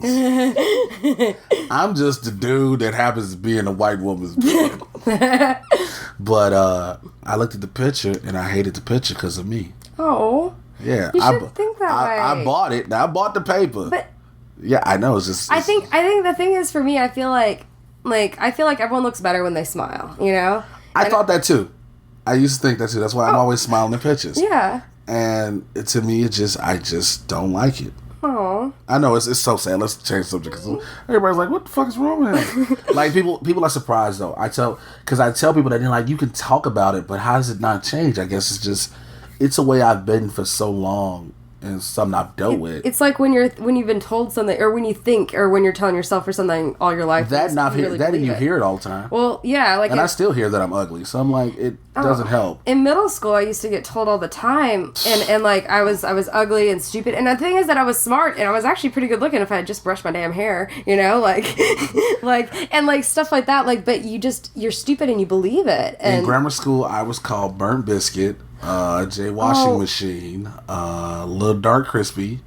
I'm just the dude that happens to be in a white woman's bed. But I looked at the picture, and I hated the picture because of me. Oh. Yeah. You should think that way. I bought it. Now, I bought the paper. Yeah, I know. It's just. I think the thing is for me, I feel like everyone looks better when they smile. You know. I thought that too. I used to think that too. That's why I'm always smiling in pictures. Yeah. And to me, I just don't like it. Oh. I know it's so sad. Let's change the subject because everybody's like, "What the fuck is wrong with him?" Like people are surprised though. I tell people that they're like, you can talk about it, but how does it not change? I guess it's a way I've been for so long and something I've dealt with. It's like when you've been told something, or when you think, or when you're telling yourself for something all your life. You hear it all the time. Well, yeah, and I still hear that I'm ugly, so I'm like, it doesn't help. In middle school, I used to get told all the time, and like I was ugly and stupid. And the thing is that I was smart, and I was actually pretty good looking if I had just brushed my damn hair, you know, like, like stuff like that. Like, but you're stupid and you believe it. And in grammar school, I was called Burnt Biscuit. J Washing Machine, Little Dark Crispy.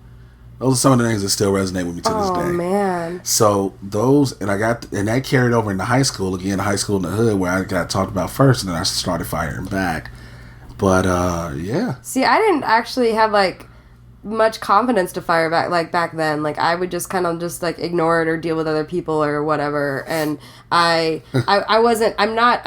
Those are some of the names that still resonate with me to this day. Oh man! So those, and that carried over into high school. Again, high school in the hood, where I got talked about first, and then I started firing back. But yeah. See, I didn't actually have like much confidence to fire back like back then. Like I would just kind of just like ignore it or deal with other people or whatever. And I'm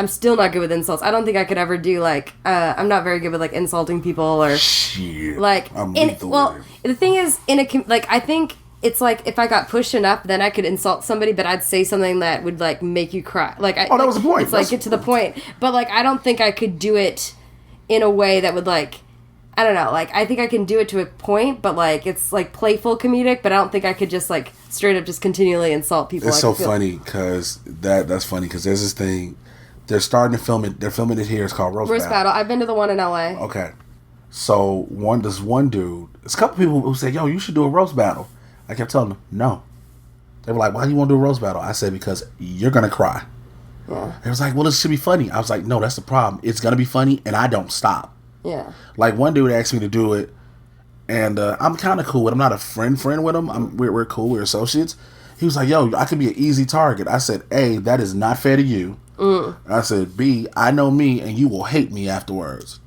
still not good with insults. I don't think I could ever do like I'm not very good with like insulting people or shit. Like the thing is I think it's like if I got pushed enough, then I could insult somebody, but I'd say something that would like make you cry. Like that was the point. It's like get to the point. But like I don't think I could do it in a way that would like. I don't know, like, I think I can do it to a point, but, like, it's, like, playful comedic, but I don't think I could just, like, straight up just continually insult people. It's so funny, because that's funny, because there's this thing, they're starting to film it, they're filming it here, it's called Roast Battle. I've been to the one in L.A. Okay. So, this one dude, there's a couple people who said, yo, you should do a roast battle. I kept telling them, no. They were like, why do you want to do a roast battle? I said, because you're going to cry. Yeah. They was like, well, it should be funny. I was like, no, that's the problem. It's going to be funny, and I don't stop. Yeah. Like one dude asked me to do it, and I'm kind of cool with him. I'm not a friend with him. We're cool. We're associates. He was like, "Yo, I could be an easy target." I said, "A, that is not fair to you." I said, "B, I know me, and you will hate me afterwards."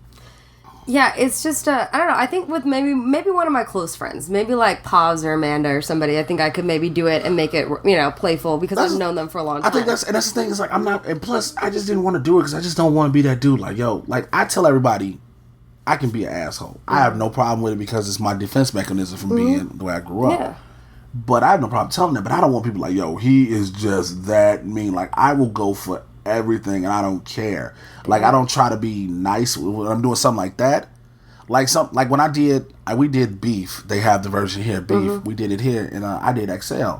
Yeah, it's just I don't know. I think with maybe one of my close friends, maybe like Paz or Amanda or somebody, I think I could maybe do it and make it playful because I've known them for a long time. I think that's the thing. Is like I'm not, and plus I just didn't want to do it because I just don't want to be that dude. Like yo, like I tell everybody. I can be an asshole. I have no problem with it because it's my defense mechanism from being the way I grew up. Yeah. But I have no problem telling that. But I don't want people like, yo, he is just that mean. Like, I will go for everything and I don't care. Like, I don't try to be nice when I'm doing something like that. Like when we did Beef. They have the version here, Beef. We did it here, and I did XL.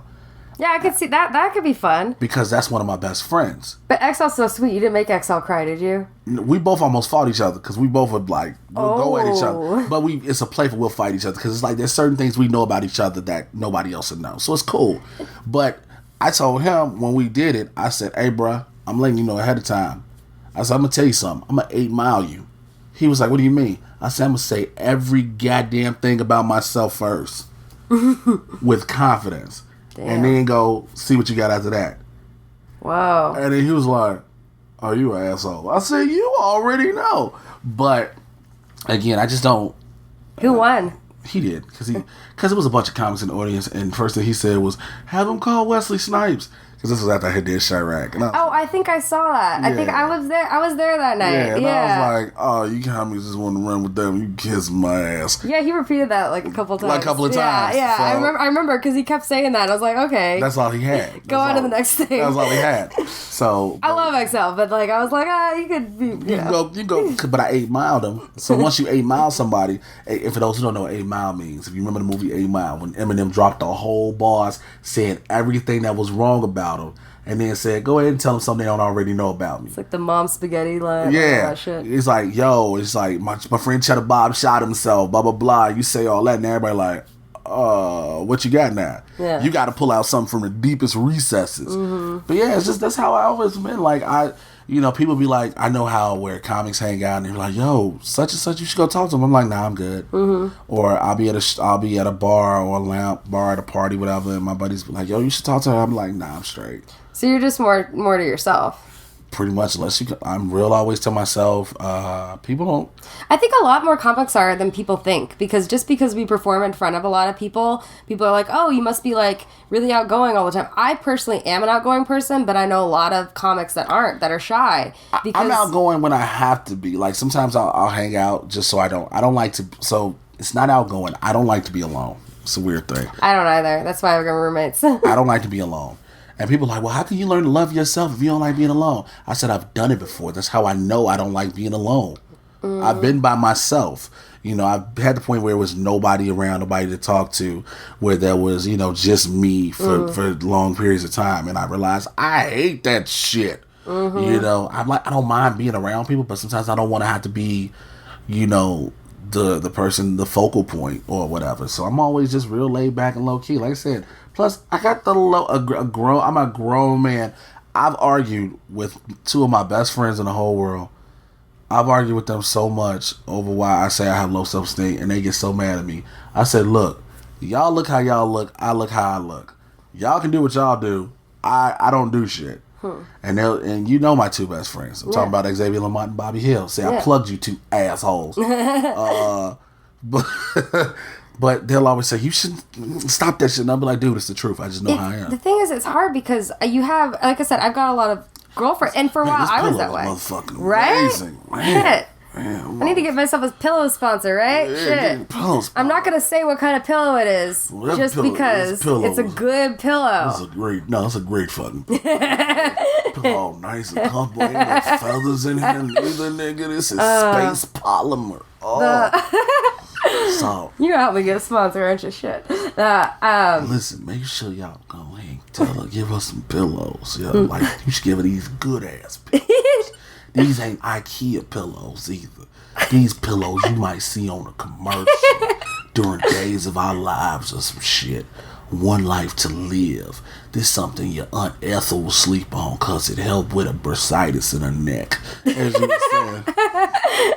Yeah, I could see that. That could be fun. Because that's one of my best friends. But XL's so sweet. You didn't make XL cry, did you? We both almost fought each other because we both would we'll go at each other. But it's a playful, we'll fight each other because it's like there's certain things we know about each other that nobody else would know. So it's cool. But I told him when we did it, I said, hey, bruh, I'm letting you know ahead of time. I said, I'm going to tell you something. I'm going to 8 Mile you. He was like, what do you mean? I said, I'm going to say every goddamn thing about myself first with confidence. Damn. And then go see what you got after that. Wow. And then he was like, oh, you an asshole. I said, you already know. But, again, I just don't. Who won? He did. Because it was a bunch of comics in the audience. And first thing he said was, have him call Wesley Snipes. Because this was after I did Chirac. I think I saw that. Yeah. I think I was there. I was there that night. Yeah. I was like, oh, you comics just want to run with them. You kiss my ass. Yeah, he repeated that like a couple times. Like a couple of times. Yeah. So, I remember because he kept saying that. I was like, okay. That's all he had. Go on to the next thing. That was all he had. So I love XL, but like I was like, you could be. You go. But I 8 Miled him. So once you 8 Mile somebody, and for those who don't know what 8 Mile means, if you remember the movie 8 Mile, when Eminem dropped the whole bars, saying everything that was wrong about him. And then said, go ahead and tell them something they don't already know about me. It's like the mom spaghetti line. Yeah. That shit. It's like, yo, it's like, my friend Cheddar Bob shot himself, blah, blah, blah. You say all that, and everybody like, what you got now? Yeah. You got to pull out something from the deepest recesses. Mm-hmm. But yeah, it's just, that's how I always been. Like, people be like, I know how where comics hang out, and they're like, yo, such and such, you should go talk to them. I'm like, nah, I'm good. Mm-hmm. Or I'll be at a bar or a bar at a party, whatever, and my buddies be like, yo, you should talk to her. I'm like, nah, I'm straight. So you're just more to yourself. pretty much, unless I'm real, I always tell myself, people don't. I think a lot more comics are than people think, because just because we perform in front of a lot of people are like, oh, you must be like really outgoing all the time. I personally am an outgoing person, but I know a lot of comics that aren't, that are shy. Because I'm outgoing when I have to be. Like, sometimes I'll hang out just so I don't like to. So it's not outgoing. I don't like to be alone. It's a weird thing. I don't either. That's why we're roommates. I don't like to be alone. And people are like, well, how can you learn to love yourself if you don't like being alone? I said, I've done it before. That's how I know I don't like being alone. I've been by myself. I've had the point where there was nobody around, nobody to talk to, where there was, just me for long periods of time. And I realized I hate that shit. I'm like, I don't mind being around people, but sometimes I don't want to have to be, the person, the focal point or whatever. So I'm always just real laid back and low key. Like I said, plus I got I'm a grown man. I've argued with two of my best friends in the whole world. I've argued with them so much over why I say I have low self-esteem, and they get so mad at me. I said, look, y'all look how y'all look. I look how I look. Y'all can do what y'all do. I don't do shit. And my two best friends. I'm talking about Xavier Lamont and Bobby Hill. Say, I plugged you two assholes. But they'll always say, you should stop that shit. And I'll be like, dude, it's the truth. I just know how I am. The thing is, it's hard because you have, like I said, I've got a lot of girlfriends. And for a while, I was that way. Motherfucking right? Amazing. Man. Man, I need to get myself a pillow sponsor, right? Shit. I'm not going to say what kind of pillow it is, just because it's a good pillow. It's a great fucking pillow. Nice and comfortable. Ain't no feathers in here neither, nigga. This is space polymer. So you gonna help me get a sponsor, aren't you? Shit. Listen, make sure y'all go ahead and tell her, give her some pillows. Yeah, like you should give her these good ass pillows. These ain't IKEA pillows either. These pillows you might see on a commercial during Days of Our Lives or some shit. One Life to Live. This something your Aunt Ethel will sleep on because it helped with a bursitis in her neck. As you were saying.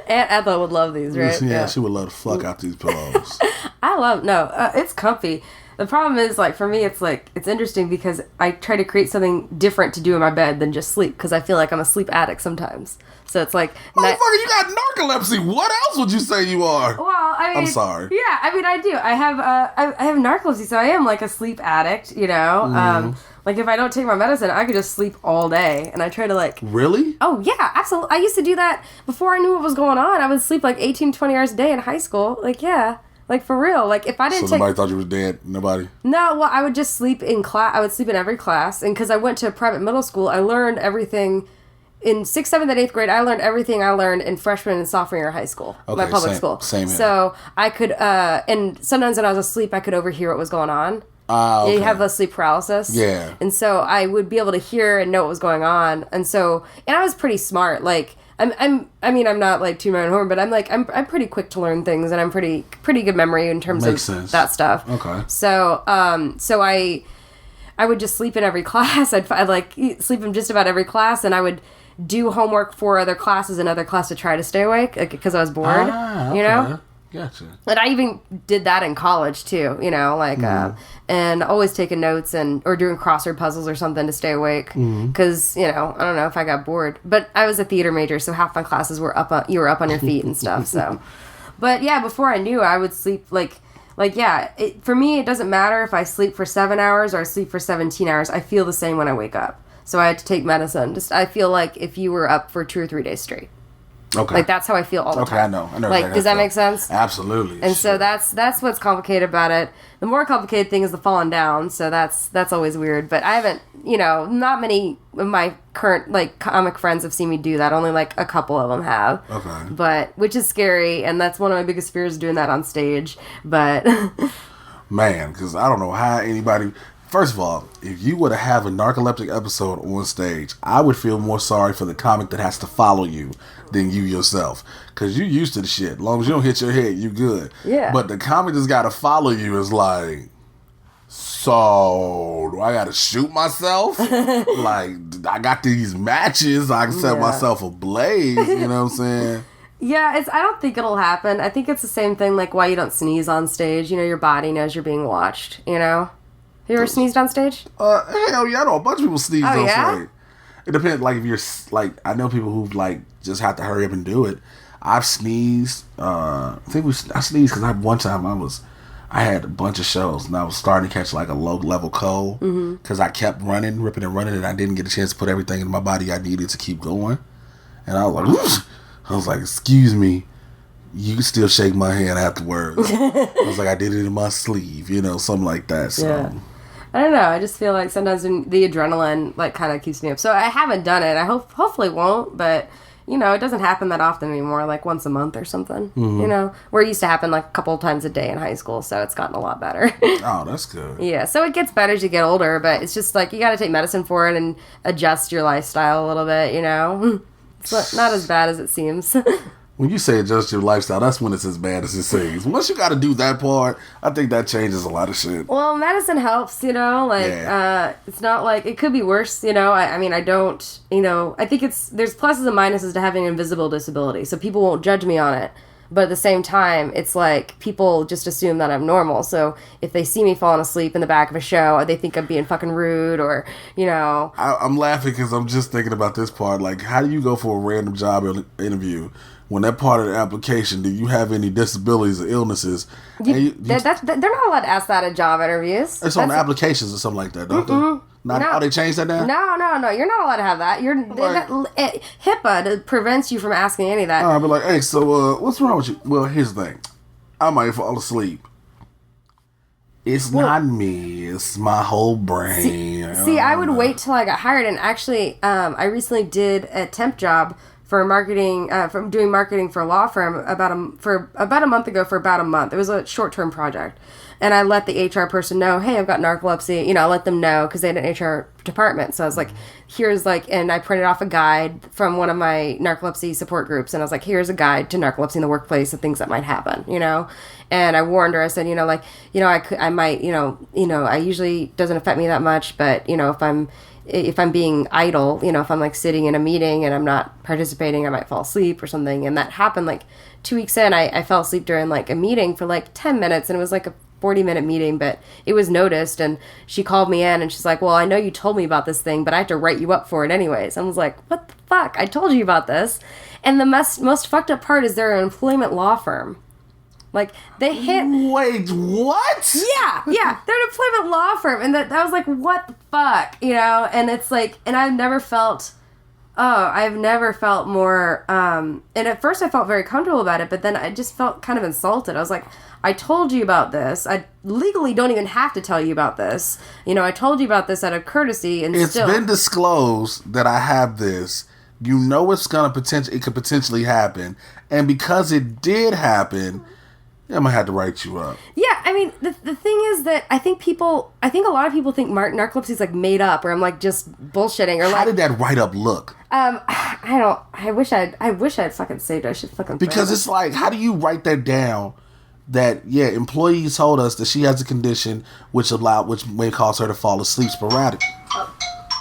Aunt Ethel would love these, right? Yeah, she would love the fuck out these pillows. It's comfy. The problem is, like, for me, it's interesting because I try to create something different to do in my bed than just sleep, because I feel like I'm a sleep addict sometimes. So it's like... Motherfucker, you got narcolepsy. What else would you say you are? Well, I mean... I'm sorry. Yeah, I mean, I do. I have narcolepsy, so I am like a sleep addict, Like, if I don't take my medicine, I could just sleep all day, and I try to, like... Really? Oh, yeah, absolutely. I used to do that before I knew what was going on. I would sleep, like, 18, 20 hours a day in high school. Like, yeah. Like, for real. Like, if I didn't nobody thought you was dead? Nobody? No, well, I would just sleep in class. I would sleep in every class. And because I went to a private middle school, I learned everything. In 6th, 7th, and 8th grade, I learned everything I learned in freshman and sophomore year of high school. Okay, my public school. Same here. So, I could, and sometimes when I was asleep, I could overhear what was going on. Okay. You have a sleep paralysis. Yeah. And so, I would be able to hear and know what was going on. And I was pretty smart. Like... I'm not like too my own horn, but I'm pretty quick to learn things, and I'm pretty good memory in terms of that stuff. Okay. So I would just sleep in every class. I'd like sleep in just about every class, and I would do homework for other classes in other class to try to stay awake, because I was bored. Okay. Gotcha. And I even did that in college too, and always taking notes or doing crossword puzzles or something to stay awake. Because, I don't know if I got bored. But I was a theater major, so half my classes were you were up on your feet and stuff, so. But yeah, before I knew, I would sleep for me, it doesn't matter if I sleep for 7 hours or I sleep for 17 hours. I feel the same when I wake up. So I had to take medicine. I feel like if you were up for 2 or 3 days straight. Okay. Like, that's how I feel all the time. I know. Like, does that make sense? Absolutely. And so that's what's complicated about it. The more complicated thing is the falling down, so that's always weird. But I haven't, not many of my current, like, comic friends have seen me do that. Only, like, a couple of them have. Okay. Which is scary, and that's one of my biggest fears, doing that on stage. But... Man, because I don't know how anybody... First of all, if you were to have a narcoleptic episode on stage, I would feel more sorry for the comic that has to follow you than you yourself. Because you're used to the shit. As long as you don't hit your head, you good. Yeah. But the comic that's got to follow you is like, so do I got to shoot myself? Like, I got these matches. I can set myself ablaze. You know what I'm saying? Yeah, I don't think it'll happen. I think it's the same thing like why you don't sneeze on stage. Your body knows you're being watched, Have you ever sneezed on stage? Hell yeah, I know a bunch of people sneeze on stage. It depends. Like if you're like, I know people who like just have to hurry up and do it. I've sneezed. I sneezed because one time I had a bunch of shows and I was starting to catch like a low level cold because I kept ripping and running, and I didn't get a chance to put everything in my body I needed to keep going. And I was like, whoosh. I was like, excuse me, you can still shake my hand afterwards. I was like, I did it in my sleeve, something like that. So. Yeah. I don't know. I just feel like sometimes the adrenaline like kind of keeps me up. So I haven't done it. I hopefully won't, but it doesn't happen that often anymore, like once a month or something. Where it used to happen like a couple of times a day in high school, so it's gotten a lot better. Oh, that's good. Yeah, so it gets better as you get older, but it's just like you got to take medicine for it and adjust your lifestyle a little bit, It's not as bad as it seems. When you say adjust your lifestyle, that's when it's as bad as it seems. Once you got to do that part, I think that changes a lot of shit. Well, medicine helps, it's not like, it could be worse, I don't, I think there's pluses and minuses to having an invisible disability, so people won't judge me on it. But at the same time, it's like people just assume that I'm normal. So if they see me falling asleep in the back of a show, they think I'm being fucking rude or, I'm laughing because I'm just thinking about this part. Like, how do you go for a random job interview when that part of the application, do you have any disabilities or illnesses? They're not allowed to ask that at job interviews. It's on applications or something like that, don't they? Oh, they changed that now? No. You're not allowed to have that. HIPAA prevents you from asking any of that. I'll be like, hey, so what's wrong with you? Well, here's the thing. I might fall asleep. It's not me. It's my whole brain. See, I would wait till I got hired. And actually, I recently did a temp job for marketing, from doing marketing for a law firm about a month ago for about a month. It was a short-term project. And I let the HR person know, hey, I've got narcolepsy. I let them know because they had an HR department. So I was like, and I printed off a guide from one of my narcolepsy support groups. And I was like, here's a guide to narcolepsy in the workplace and things that might happen, And I warned her, I said, I might, I usually doesn't affect me that much. But, if I'm being idle, if I'm like sitting in a meeting and I'm not participating, I might fall asleep or something. And that happened like 2 weeks in. I fell asleep during like a meeting for like 10 minutes and it was like a 40-minute meeting, but it was noticed. And she called me in and she's like, well, I know you told me about this thing, but I have to write you up for it anyways. I was like, what the fuck? I told you about this. And the most fucked up part is they're an employment law firm. Like, they hit... Wait, what? Yeah. They're an employment law firm. And that was like, what the fuck? And it's like... And I've never felt more... and at first I felt very comfortable about it, but then I just felt kind of insulted. I was like, I told you about this. I legally don't even have to tell you about this. I told you about this out of courtity, and it's been disclosed that I have this. It's it could potentially happen. And because it did happen... I'm gonna have to write you up. Yeah, I mean, the thing is that I think a lot of people think narcolepsy is like made up, or I'm like just bullshitting, or like. How did that write up look? I wish I'd fucking saved it. I should fucking. Because it's like, how do you write that down? That employees told us that she has a condition which may cause her to fall asleep sporadically. Oh,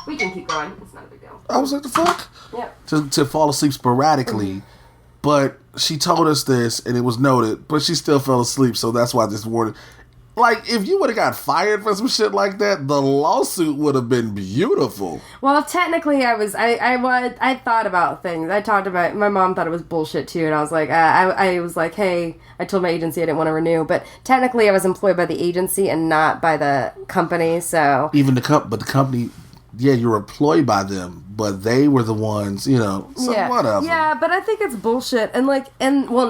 we can keep going. It's not a big deal. I was like, the fuck? Yeah. To fall asleep sporadically. Mm-hmm. But she told us this, and it was noted, but she still fell asleep, so that's why this warning. Like, if you would have got fired for some shit like that, the lawsuit would have been beautiful. Well, technically, I thought about things. I talked about, my mom thought it was bullshit, too, and I was like, I was like, hey, I told my agency I didn't want to renew, but technically I was employed by the agency and not by the company, so. Even the company, you're employed by them, but they were the ones, so whatever. Yeah, but I think it's bullshit. And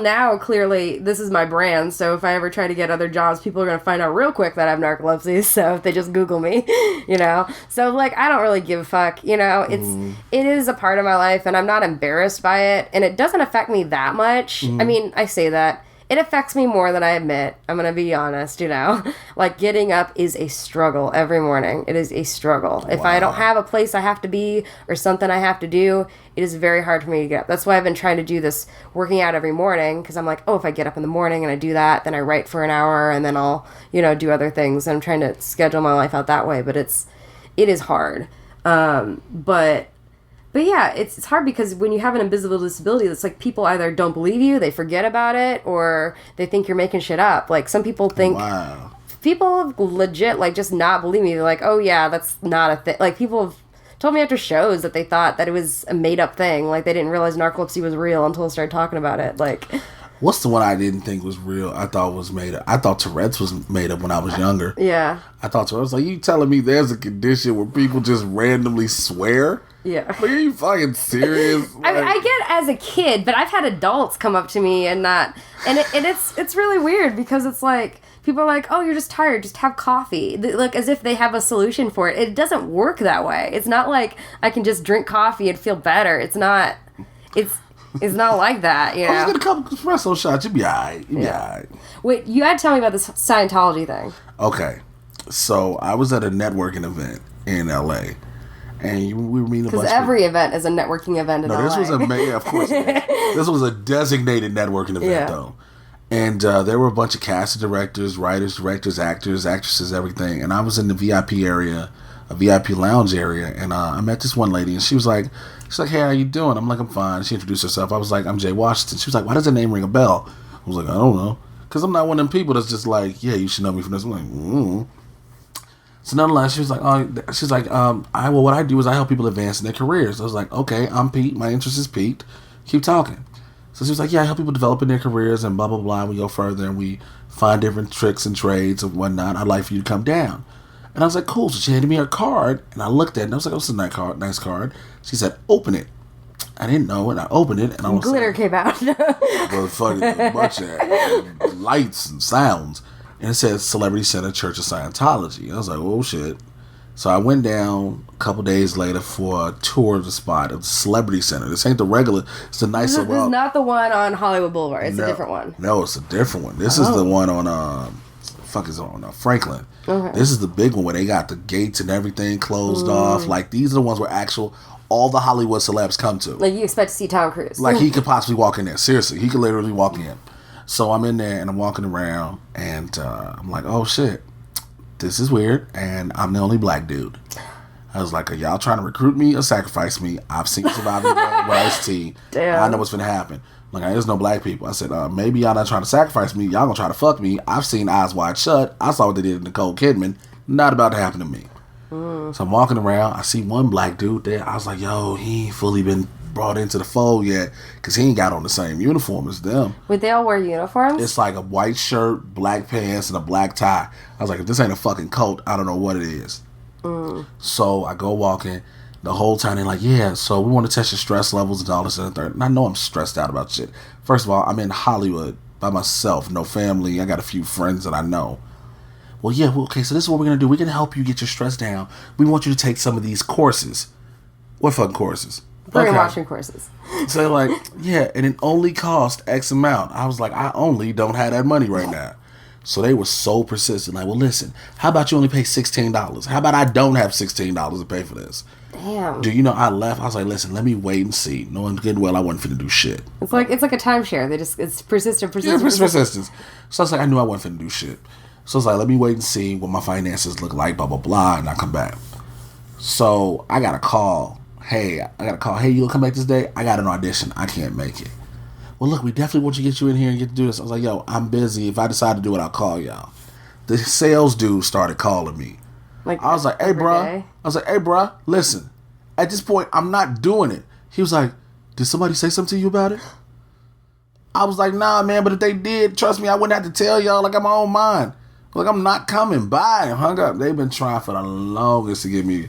now, clearly, this is my brand, so if I ever try to get other jobs, people are going to find out real quick that I have narcolepsy, so if they just Google me, So, I don't really give a fuck, it is a part of my life, and I'm not embarrassed by it, and it doesn't affect me that much. I mean, I say that. It affects me more than I admit. I'm going to be honest, getting up is a struggle every morning. It is a struggle. Wow. If I don't have a place I have to be or something I have to do, it is very hard for me to get up. That's why I've been trying to do this working out every morning, because I'm like, if I get up in the morning and I do that, then I write for an hour and then I'll, do other things. And I'm trying to schedule my life out that way, but it is hard. But yeah, it's hard because when you have an invisible disability, it's like people either don't believe you, they forget about it, or they think you're making shit up. Like, some people think... Wow. People legit, just not believe me. They're like, oh yeah, that's not a thing. Like, people have told me after shows that they thought that it was a made-up thing. Like, they didn't realize narcolepsy was real until I started talking about it. Like, what's the one I didn't think was real? I thought was made up. I thought Tourette's was made up when I was younger. Yeah. I thought Tourette's, like, you telling me there's a condition where people just randomly swear? Yeah. Like, are you fucking serious? Like, I get as a kid, but I've had adults come up to me and it's really weird because it's like, people are like, oh, you're just tired, just have coffee. Like, as if they have a solution for it. It doesn't work that way. It's not like I can just drink coffee and feel better. It's not like that, you know? I was gonna come espresso shots. You'll be alright. You'll be alright. Wait, you had to tell me about this Scientology thing. Okay. So, I was at a networking event in LA. And we were meeting a bunch of people. Because every event is a networking event in LA. This was of course it is. This was a designated networking event, though. And there were a bunch of casting directors, writers, directors, actors, actresses, everything. And I was in the VIP area, a VIP lounge area, and I met this one lady, and she's like, hey, how you doing? I'm like, I'm fine. She introduced herself. I was like, I'm Jay Washington. She was like, why does that name ring a bell? I was like, I don't know. Because I'm not one of them people that's just like, yeah, you should know me from this. I'm like, So nonetheless, she was like, what I do is I help people advance in their careers. I was like, okay, I'm Pete. My interest is Pete. Keep talking. So she was like, yeah, I help people develop in their careers and blah, blah, blah. We go further and we find different tricks and trades and whatnot. I'd like for you to come down. And I was like, cool. So she handed me her card and I looked at it and I was like, oh, this is a nice card. She said, open it. I didn't know it. I opened it and I was glitter came out. Well, fucking a bunch of lights and sounds. And it says Celebrity Center Church of Scientology. I was like, oh shit. So I went down a couple days later for a tour of the spot of the Celebrity Center. This ain't the regular. It's the nicer one. This is not the one on Hollywood Boulevard. It's a different one. No, it's a different one. This is the one on Franklin. Okay. This is the big one where they got the gates and everything closed off. Like, these are the ones where all the Hollywood celebs come to. Like, you expect to see Tom Cruise. Like, he could possibly walk in there. Seriously, he could literally walk in. So I'm in there and I'm walking around and I'm like, oh shit, this is weird. And I'm the only black dude. I was like, are y'all trying to recruit me or sacrifice me? I've seen Survivor with Ice-T. Damn. I know what's going to happen. Like, there's no black people. I said, maybe y'all not trying to sacrifice me. Y'all gonna try to fuck me. I've seen Eyes Wide Shut. I saw what they did to Nicole Kidman. Not about to happen to me. So I'm walking around. I see one black dude there. I was like, yo, he ain't fully been brought into the fold yet because he ain't got on the same uniform as them. Would they all wear uniforms? It's like a white shirt, black pants, and a black tie. I was like, if this ain't a fucking cult, I don't know what it is. So I go walking. The whole time they're like, yeah, so we want to test your stress levels and all this and the third. And I know I'm stressed out about shit. First of all, I'm in Hollywood by myself, no family. I got a few friends that I know. Well, yeah, okay, so this is what we're going to do. We're going to help you get your stress down. We want you to take some of these courses. What fucking courses? Brainwashing courses. So they're like, yeah, and it only cost X amount. I was like, I only don't have that money right now. So they were so persistent. Like, well, listen, how about you only pay $16? How about I don't have $16 to pay for this? Damn. Do you know, I left. I was like, listen, let me wait and see. Knowing good well I wasn't finna do shit. It's like a timeshare. It's persistent. Yeah, persistence. So I was like, I knew I wasn't finna do shit. So I was like, let me wait and see what my finances look like, blah, blah, blah, and I come back. So I got a call. Hey, you gonna come back this day? I got an audition. I can't make it. Well, look, we definitely want you to get you in here and get to do this. I was like, yo, I'm busy. If I decide to do it, I'll call y'all. The sales dude started calling me. I was like, hey, bruh, listen. At this point, I'm not doing it. He was like, did somebody say something to you about it? I was like, nah, man, but if they did, trust me, I wouldn't have to tell y'all. Like, I'm my own mind. Like, I'm not coming. Bye. And hung up. They've been trying for the longest to get me.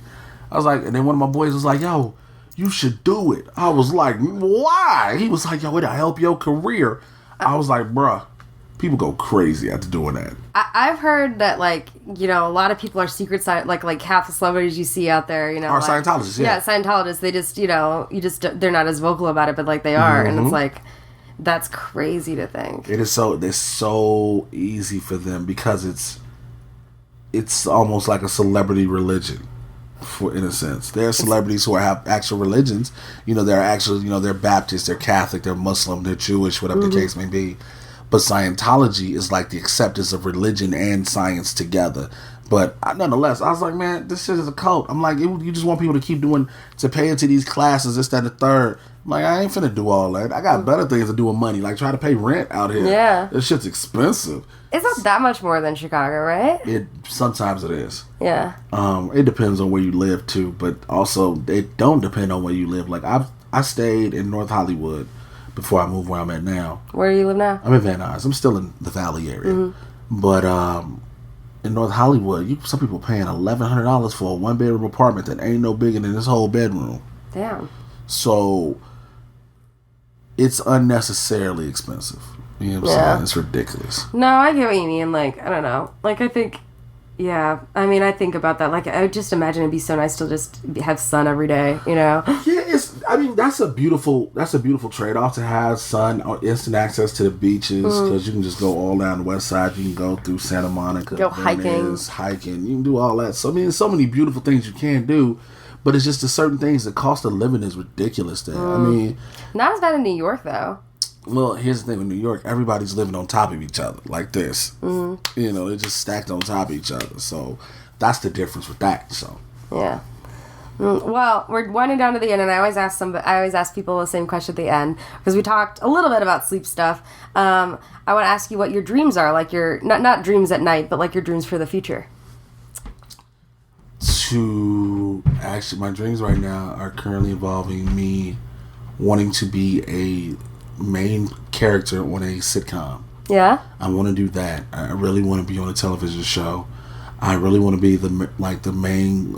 I was like, and then one of my boys was like, yo, you should do it. I was like, why? He was like, yo, it'll help your career. I was like, bruh, people go crazy after doing that. I've heard that, like, you know, a lot of people are secret like half the celebrities you see out there, you know, are like, Scientologists. Yeah, Scientologists. They just, you know, they're not as vocal about it, but like they are, and it's like, that's crazy to think. It's so easy for them because it's almost like a celebrity religion. In a sense, there are celebrities who have actual religions. You know, they're Baptist, they're Catholic, they're Muslim, they're Jewish, whatever the case may be. But Scientology is like the acceptance of religion and science together. But nonetheless, I was like, man, this shit is a cult. I'm like, you just want people to keep to pay into these classes, this, that, and the third. Like, I ain't finna do all that. I got better things to do with money, like try to pay rent out here. Yeah. This shit's expensive. It's not that much more than Chicago, right? Sometimes it is. Yeah. It depends on where you live too, but also it don't depend on where you live. Like I stayed in North Hollywood before I moved where I'm at now. Where do you live now? I'm in Van Nuys. I'm still in the Valley area, but in North Hollywood, some people paying $1,100 for a 1-bedroom apartment that ain't no bigger than this whole bedroom. Damn. So it's unnecessarily expensive. You know what I'm saying? It's ridiculous. No, I get what you mean. Like, I don't know. Like, I think, yeah. I mean, I think about that. Like, I would just imagine it'd be so nice to just have sun every day, you know? Yeah, that's a beautiful trade-off to have sun or instant access to the beaches, because you can just go all down the west side. You can go through Santa Monica. Go hiking. You can do all that. So, I mean, there's so many beautiful things you can do, but it's just the certain things, the cost of living is ridiculous there. I mean... Not as bad in New York, though. Well, here's the thing with New York, everybody's living on top of each other, like this. You know, they're just stacked on top of each other. So that's the difference with that. So yeah. Well, we're winding down to the end, and I always ask people the same question at the end, because we talked a little bit about sleep stuff. I want to ask you what your dreams are, like your not dreams at night, but like your dreams for the future. My dreams right now are currently involving me wanting to be a main character on a sitcom. Yeah. I want to do that. I really want to be on a television show. I really want to be the main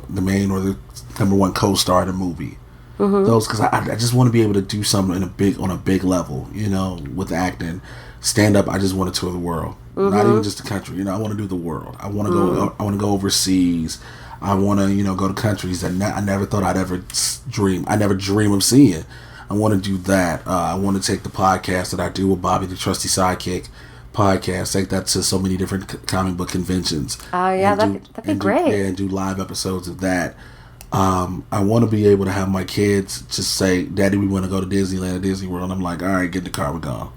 or the number one co-star in a movie. Those, because I just want to be able to do something on a big level, you know, with acting. Stand up, I just want to tour the world. Not even just the country, you know, I want to do the world. I want to go I want to go overseas. I want to, you know, go to countries that I never thought I'd ever dream. I never dream of seeing. I want to do that. I want to take the podcast that I do with Bobby, the Trusty Sidekick podcast, take that to so many different comic book conventions. Oh, yeah, that'd be great. And do live episodes of that. I want to be able to have my kids just say, Daddy, we want to go to Disneyland or Disney World. And I'm like, all right, get in the car, we're gone.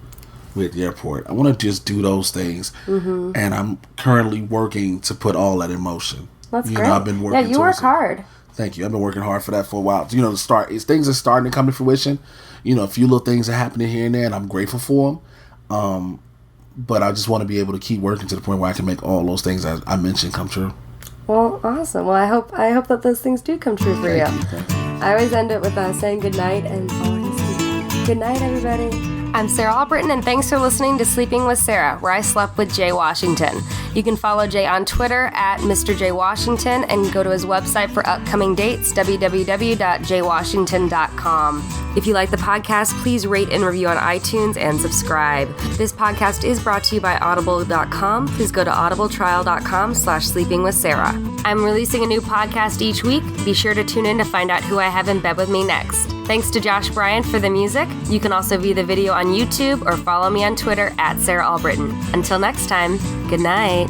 We're at the airport. I want to just do those things. And I'm currently working to put all that in motion. That's great. I've been working. Yeah, you work hard. Thank you. I've been working hard for that for a while. You know, things are starting to come to fruition. You know, a few little things are happening here and there, and I'm grateful for them. But I just want to be able to keep working to the point where I can make all those things I mentioned come true. Well, awesome. Well, I hope that those things do come true for you. Thank you. I always end it with saying good night and falling asleep. Good night, everybody. I'm Sarah Albritton, and thanks for listening to Sleeping with Sarah, where I slept with Jay Washington. You can follow Jay on Twitter at Mr. J Washington and go to his website for upcoming dates, www.jwashington.com. If you like the podcast, please rate and review on iTunes and subscribe. This podcast is brought to you by audible.com. Please go to audibletrial.com/sleepingwithsarah. I'm releasing a new podcast each week. Be sure to tune in to find out who I have in bed with me next. Thanks to Josh Bryant for the music. You can also view the video on YouTube or follow me on Twitter at Sarah Albritton. Until next time, good night.